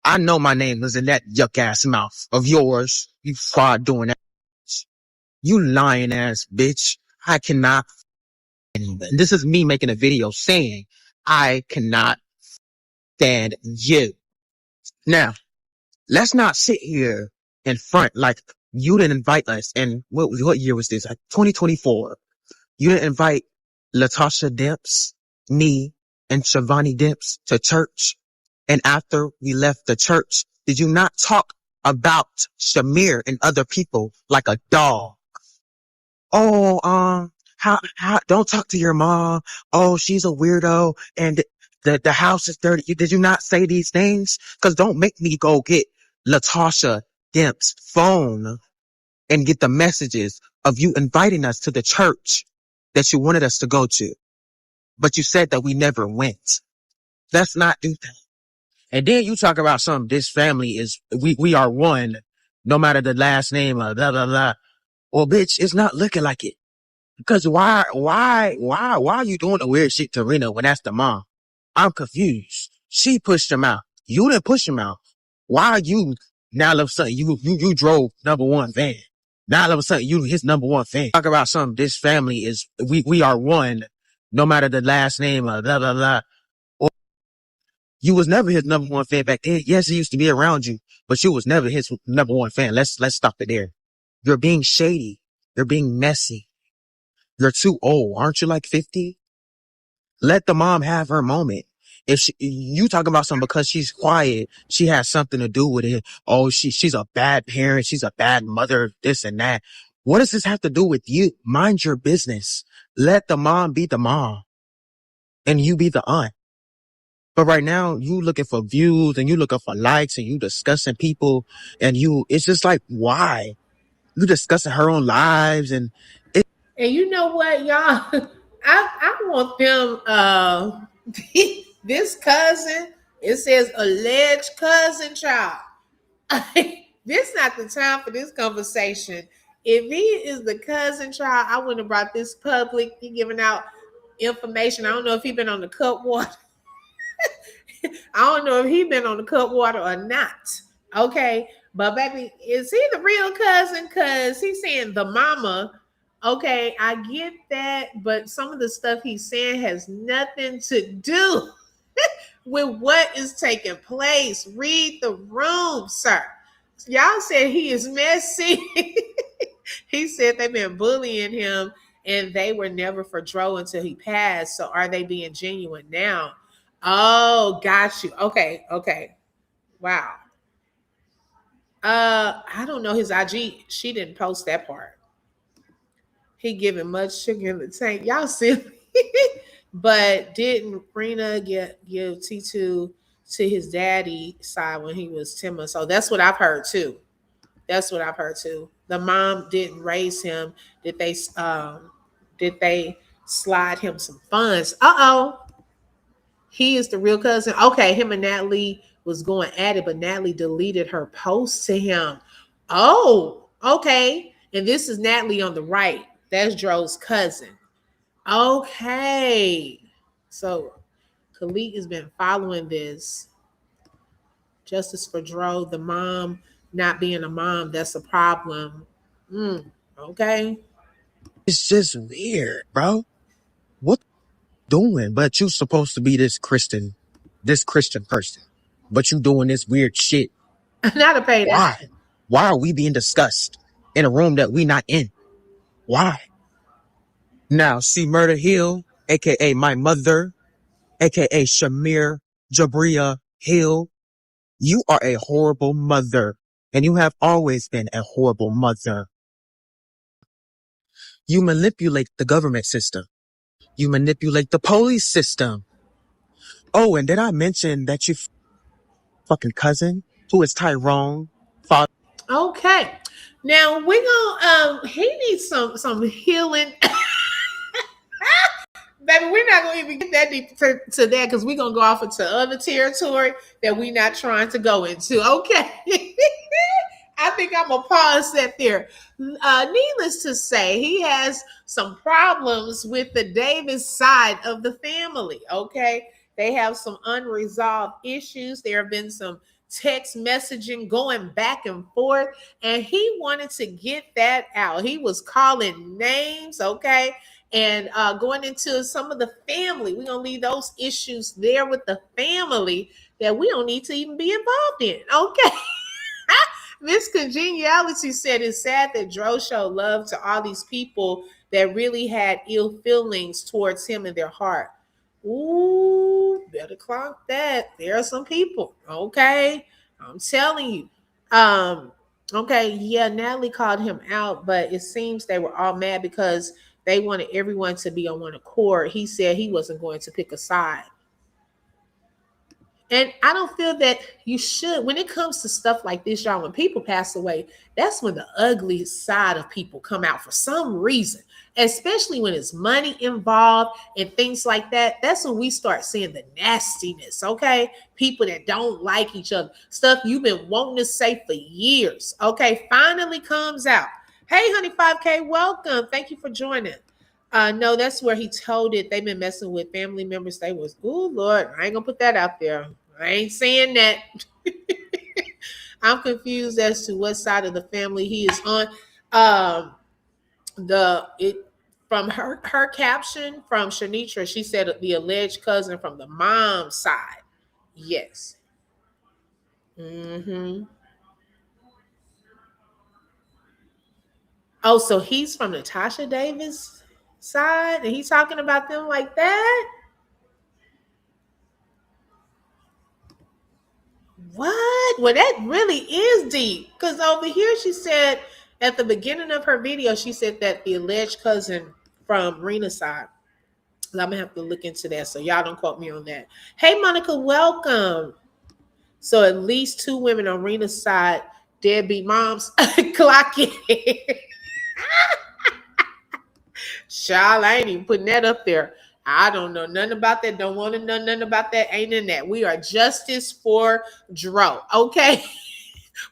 I know my name was in that yuck ass mouth of yours. You fraud doing that. You lying ass bitch. I cannot. And this is me making a video saying I cannot stand you. Now, let's not sit here in front like you didn't invite us. And what year was this? 2024. You didn't invite Latasha Demps, me, and Shivani Demps to church. And after we left the church, did you not talk about Shamir and other people like a dog? Oh, how, don't talk to your mom. Oh, she's a weirdo and the house is dirty. Did you not say these things? Cause don't make me go get Latasha Demp's phone and get the messages of you inviting us to the church that you wanted us to go to. But you said that we never went. Let's not do that. And then you talk about something, this family is, we are one, no matter the last name, blah, blah, blah. Well, bitch, it's not looking like it. Because why are you doing the weird shit to Rena when that's the mom? I'm confused. She pushed him out. You didn't push him out. Why are you, now all of a sudden, you drove number one van. Now all of a sudden you his number one fan. Talk about something. This family is we are one, no matter the last name or blah blah blah. Or you was never his number one fan back then. Yes, he used to be around you, but you was never his number one fan. Let's stop it there. You're being shady. You're being messy. You're too old. Aren't you like 50? Let the mom have her moment. If you talk about something because she's quiet, she has something to do with it. Oh, she's a bad parent. She's a bad mother, this and that. What does this have to do with you? Mind your business. Let the mom be the mom and you be the aunt. But right now you looking for views and you looking for likes and you discussing people and it's just like, why? You discussing her own lives and you know what, y'all? I want them this cousin, it says alleged cousin child. This not the time for this conversation. If he is the cousin child, I wouldn't have brought this public. He giving out information. I don't know if he been on the cut water. I don't know if he been on the cut water or not. Okay. But baby, is he the real cousin? Because he's saying the mama. Okay, I get that, but some of the stuff he's saying has nothing to do with what is taking place. Read the room, sir. Y'all said he is messy. He said they've been bullying him and they were never for Dro until he passed. So are they being genuine now? Oh, got you. Okay. Wow. I don't know his IG. She didn't post that part. He giving much sugar in the tank. Y'all silly. But didn't Rena give T2 to his daddy side when he was 10 months old? That's what I've heard too. The mom didn't raise him. Did they slide him some funds? He is the real cousin. Okay, him and Natalie was going at it, but Natalie deleted her post to him. Oh, okay. And this is Natalie on the right. That's Dro's cousin. Okay. So Khalid has been following this. Justice for Dro, the mom not being a mom, that's a problem. Okay. it's just weird, bro. What doing? But you supposed to be this Christian person. But you doing this weird shit. Not a pay that. Why are we being discussed in a room that we not in? Why? Now, see Murder Hill, aka my mother, aka Shamir Jabria Hill, you are a horrible mother, and you have always been a horrible mother. You manipulate the government system. You manipulate the police system. Oh, and did I mention that you fucking cousin, who is Tyrone, father? Okay. Now we're gonna he needs some healing. Baby, we're not gonna even get that deep to that because we're gonna go off into other territory that we're not trying to go into. Okay. I think I'm gonna pause that there. Needless to say, he has some problems with the Davis side of the family. Okay, they have some unresolved issues. There have been some text messaging going back and forth, and he wanted to get that out. He was calling names, okay, and going into some of the family. We're gonna leave those issues there with the family that we don't need to even be involved in. Okay. Miss Congeniality said it's sad that Dro showed love to all these people that really had ill feelings towards him in their heart. Ooh, better clock that. There are some people. Okay. I'm telling you. Okay, yeah, Natalie called him out, but it seems they were all mad because they wanted everyone to be on one accord. He said he wasn't going to pick a side. And I don't feel that you should. When it comes to stuff like this, y'all, when people pass away, that's when the ugly side of people come out for some reason, especially when it's money involved and things like that. That's when we start seeing the nastiness, okay? People that don't like each other, stuff you've been wanting to say for years, okay, finally comes out. Hey, honey, 5K, welcome. Thank you for joining. No, that's where he told it. They've been messing with family members. They was, oh Lord, I ain't gonna put that out there. I ain't saying that. I'm confused as to what side of the family he is on. Um, the it from her caption from Shanitra, she said the alleged cousin from the mom's side. Yes. Mm-hmm. Oh, so he's from Natasha Davis side, and he's talking about them like that. What? Well, that really is deep. Because over here, she said at the beginning of her video, she said that the alleged cousin from Rena's side. I'm gonna have to look into that, so y'all don't quote me on that. Hey, Monica, welcome. So at least two women on Rena's side, deadbeat moms, clock it. Child, I ain't even putting that up there. I don't know nothing about that. Don't want to know nothing about that. Ain't in that. We are justice for Dro. Okay.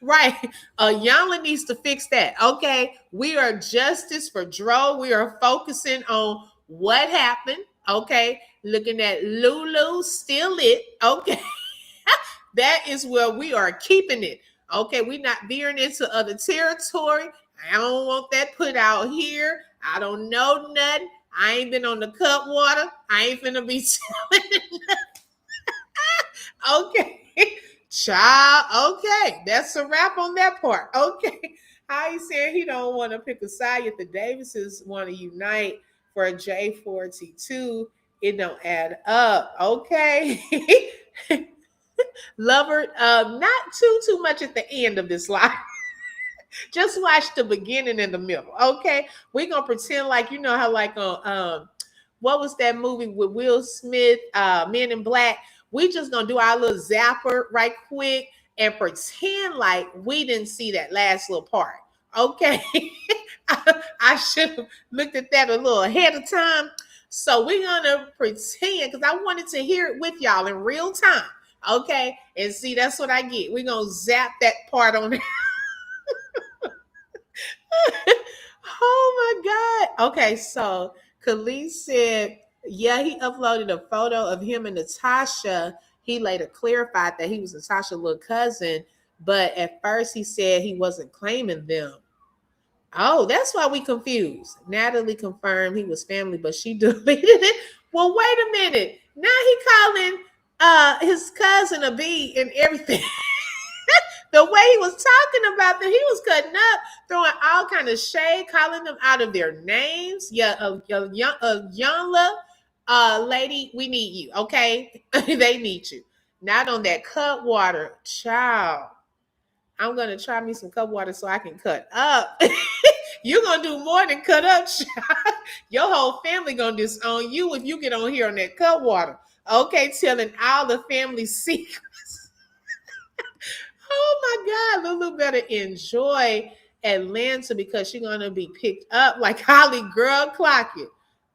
Right. Yanla needs to fix that. Okay. We are justice for Dro. We are focusing on what happened. Okay. Looking at Lulu still lit. Okay. That is where we are keeping it. Okay. We're not veering into other territory. I don't want that put out here. I don't know nothing. I ain't been on the cut water. I ain't finna be telling. Okay. Child, okay. That's a wrap on that part. Okay. How he said he don't want to pick a side yet the Davises want to unite for a J4T2. It don't add up. Okay. Lover, not too much at the end of this live. Just watch the beginning and the middle. Okay. We're gonna pretend like you know how like on what was that movie with Will Smith, Men in Black? We just gonna do our little zapper right quick and pretend like we didn't see that last little part. Okay. I should have looked at that a little ahead of time. So we're gonna pretend because I wanted to hear it with y'all in real time. Okay. And see, that's what I get. We're gonna zap that part on there. Oh my God. Okay, so Khalees said, yeah, he uploaded a photo of him and Natasha. He later clarified that he was Natasha's little cousin, but at first he said he wasn't claiming them. Oh, that's why we confused. Natalie confirmed he was family, but she deleted it. Well, wait a minute. Now he calling his cousin a B and everything. The way he was talking about them, he was cutting up, throwing all kind of shade, calling them out of their names. Yeah, Yanla, lady, we need you, okay? They need you. Not on that cut water, child. I'm gonna try me some cut water so I can cut up. You're gonna do more than cut up, child. Your whole family gonna disown you if you get on here on that cut water. Okay, telling all the family secrets. Oh my God, Lulu better enjoy Atlanta because she's gonna be picked up like Holly girl clock it.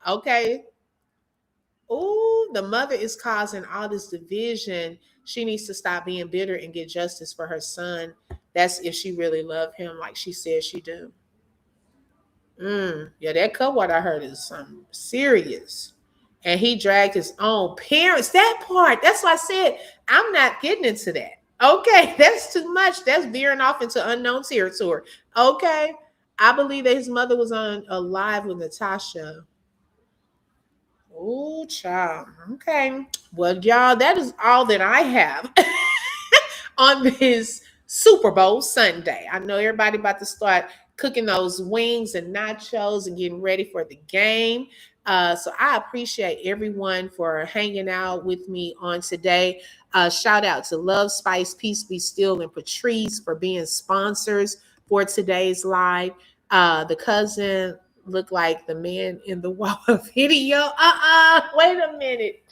Okay. Oh, the mother is causing all this division. She needs to stop being bitter and get justice for her son. That's if she really loved him like she said she do. Yeah, that cut what I heard is something serious. And he dragged his own parents. That part, that's why I said I'm not getting into that. Okay, that's too much. That's veering off into unknown territory. Okay, I believe that his mother was on a live with Natasha. Oh, child. Okay, well, y'all, that is all that I have on this Super Bowl Sunday. I know everybody about to start cooking those wings and nachos and getting ready for the game. So I appreciate everyone for hanging out with me on today. Shout out to Love Spice, Peace Be Still, and Patrice for being sponsors for today's live. The cousin looked like the man in the wall video. Wait a minute.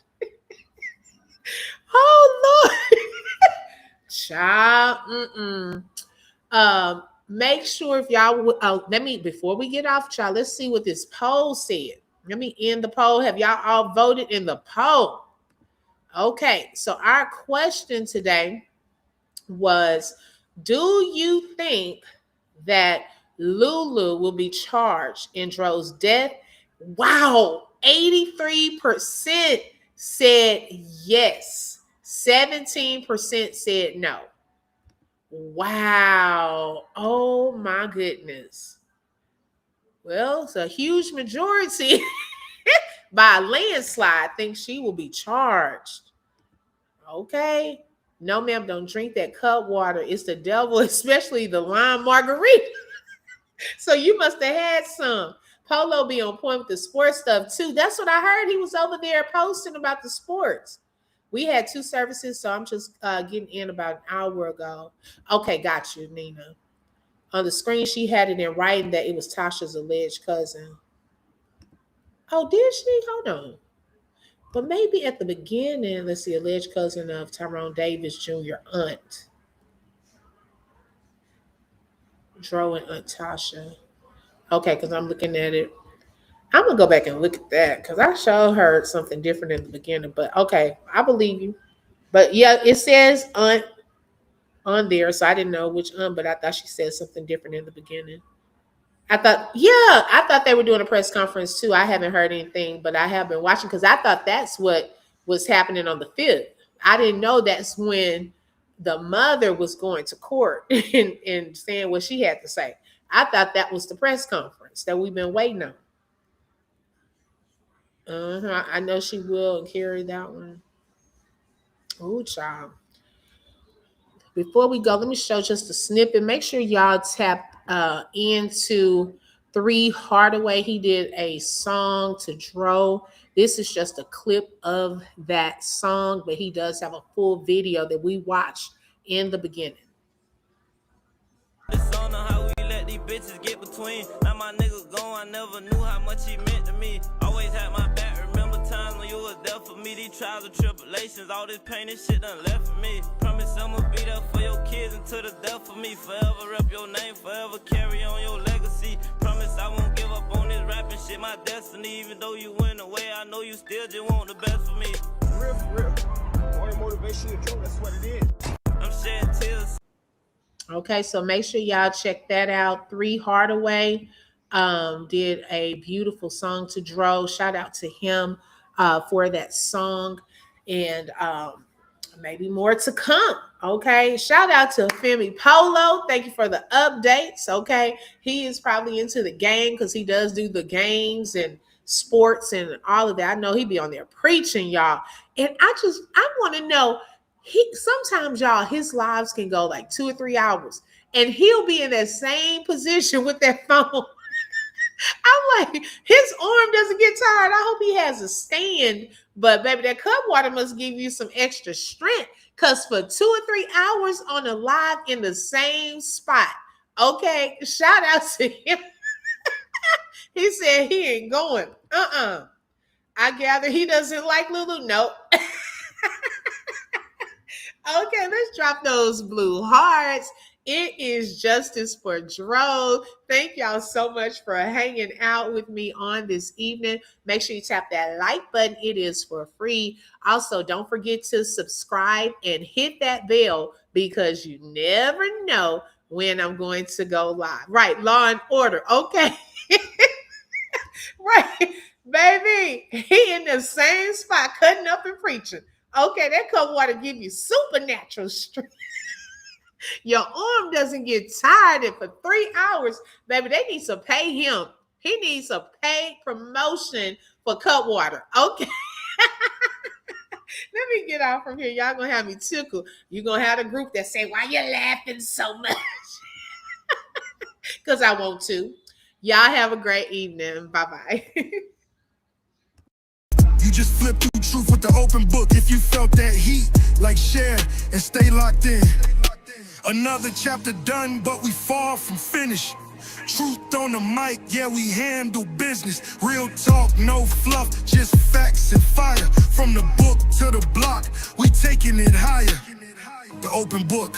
Oh Lord. Child. Make sure if y'all let me before we get off, child, let's see what this poll said. Let me end the poll. Have y'all all voted in the poll? Okay, so our question today was, do you think that Lulu will be charged in Dro's death? Wow, 83% said yes. 17% said no. Wow. Oh my goodness. Well, it's a huge majority by a landslide thinks she will be charged. Okay. No, ma'am, don't drink that cut water. It's the devil, especially the lime margarita. So you must have had some. Polo be on point with the sports stuff too. That's what I heard. He was over there posting about the sports. We had 2 services, so I'm just getting in about an hour ago. Okay, got you, Nina. On the screen, she had it in writing that it was Tasha's alleged cousin. Oh, did she? Hold on. But maybe at the beginning, let's see, alleged cousin of Tyrone Davis Jr. aunt. Dro and Aunt Tasha. Okay, because I'm looking at it. I'm going to go back and look at that because I sure heard something different in the beginning. But okay, I believe you. But yeah, it says aunt on there, so I didn't know which aunt, but I thought she said something different in the beginning. I thought they were doing a press conference too. I haven't heard anything, but I have been watching because I thought that's what was happening on the 5th. I didn't know that's when the mother was going to court and saying what she had to say. I thought that was the press conference that we've been waiting on. I know she will carry that one. Oh, child. Before we go, let me show just a snippet. Make sure y'all tap into 3 Hardaway. He did a song to Dro. This is just a clip of that song, but he does have a full video that we watched in the beginning. It's on how we let these bitches get between. Now my nigga gone, I never knew how much he meant to me. Always had my back, remember times when you was there for me. These trials and tribulations, all this pain and shit done left for me. Promise I'ma be there for your kids until the death for me. Forever rep your name, forever carry on your legacy. Promise I won't give up on this rapping shit, my destiny. Even though you went away, I know you still just want the best for me. Real. Only motivation to Joe, that's what it is. I'm shedding tears. Okay, so make sure y'all check that out. 3 Hardaway did a beautiful song to Dro. Shout out to him for that song, and maybe more to come. Okay, shout out to Femi Polo. Thank you for the updates. Okay, he is probably into the game because he does do the games and sports and all of that. I know he be on there preaching, y'all. And I want to know. Sometimes y'all, his lives can go like 2 or 3 hours, and he'll be in that same position with that phone. I'm like, his arm doesn't get tired. I hope he has a stand, but baby, that cup water must give you some extra strength. Cause for 2 or 3 hours on a live in the same spot. Okay, shout out to him. He said he ain't going. I gather he doesn't like Lulu. Nope. Okay, let's drop those blue hearts. It is justice for Dro. Thank y'all so much for hanging out with me on this evening. Make sure you tap that like button. It is for free. Also, don't forget to subscribe and hit that bell because you never know when I'm going to go live. Right, Law and Order. Okay. Right, baby. He in the same spot cutting up and preaching. Okay, that cup water give you supernatural strength. Your arm doesn't get tired, and for 3 hours, baby, they need to pay him. He needs a paid promotion for cup water. Okay. Let me get off from here. Y'all gonna have me tickled. You're gonna have a group that say, why you laughing so much? Because I want to. Y'all have a great evening. Bye-bye. You just flip through truth with the open book. If you felt that heat, like share and stay locked in. Another chapter done, but we far from finished. Truth on the mic, yeah, we handle business. Real talk, no fluff, just facts and fire. From the book to the block, we taking it higher. The open book,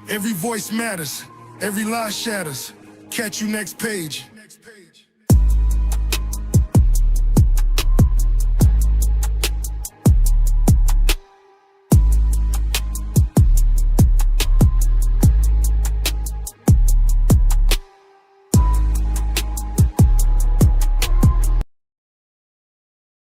every voice matters, every lie shatters. Catch you next page.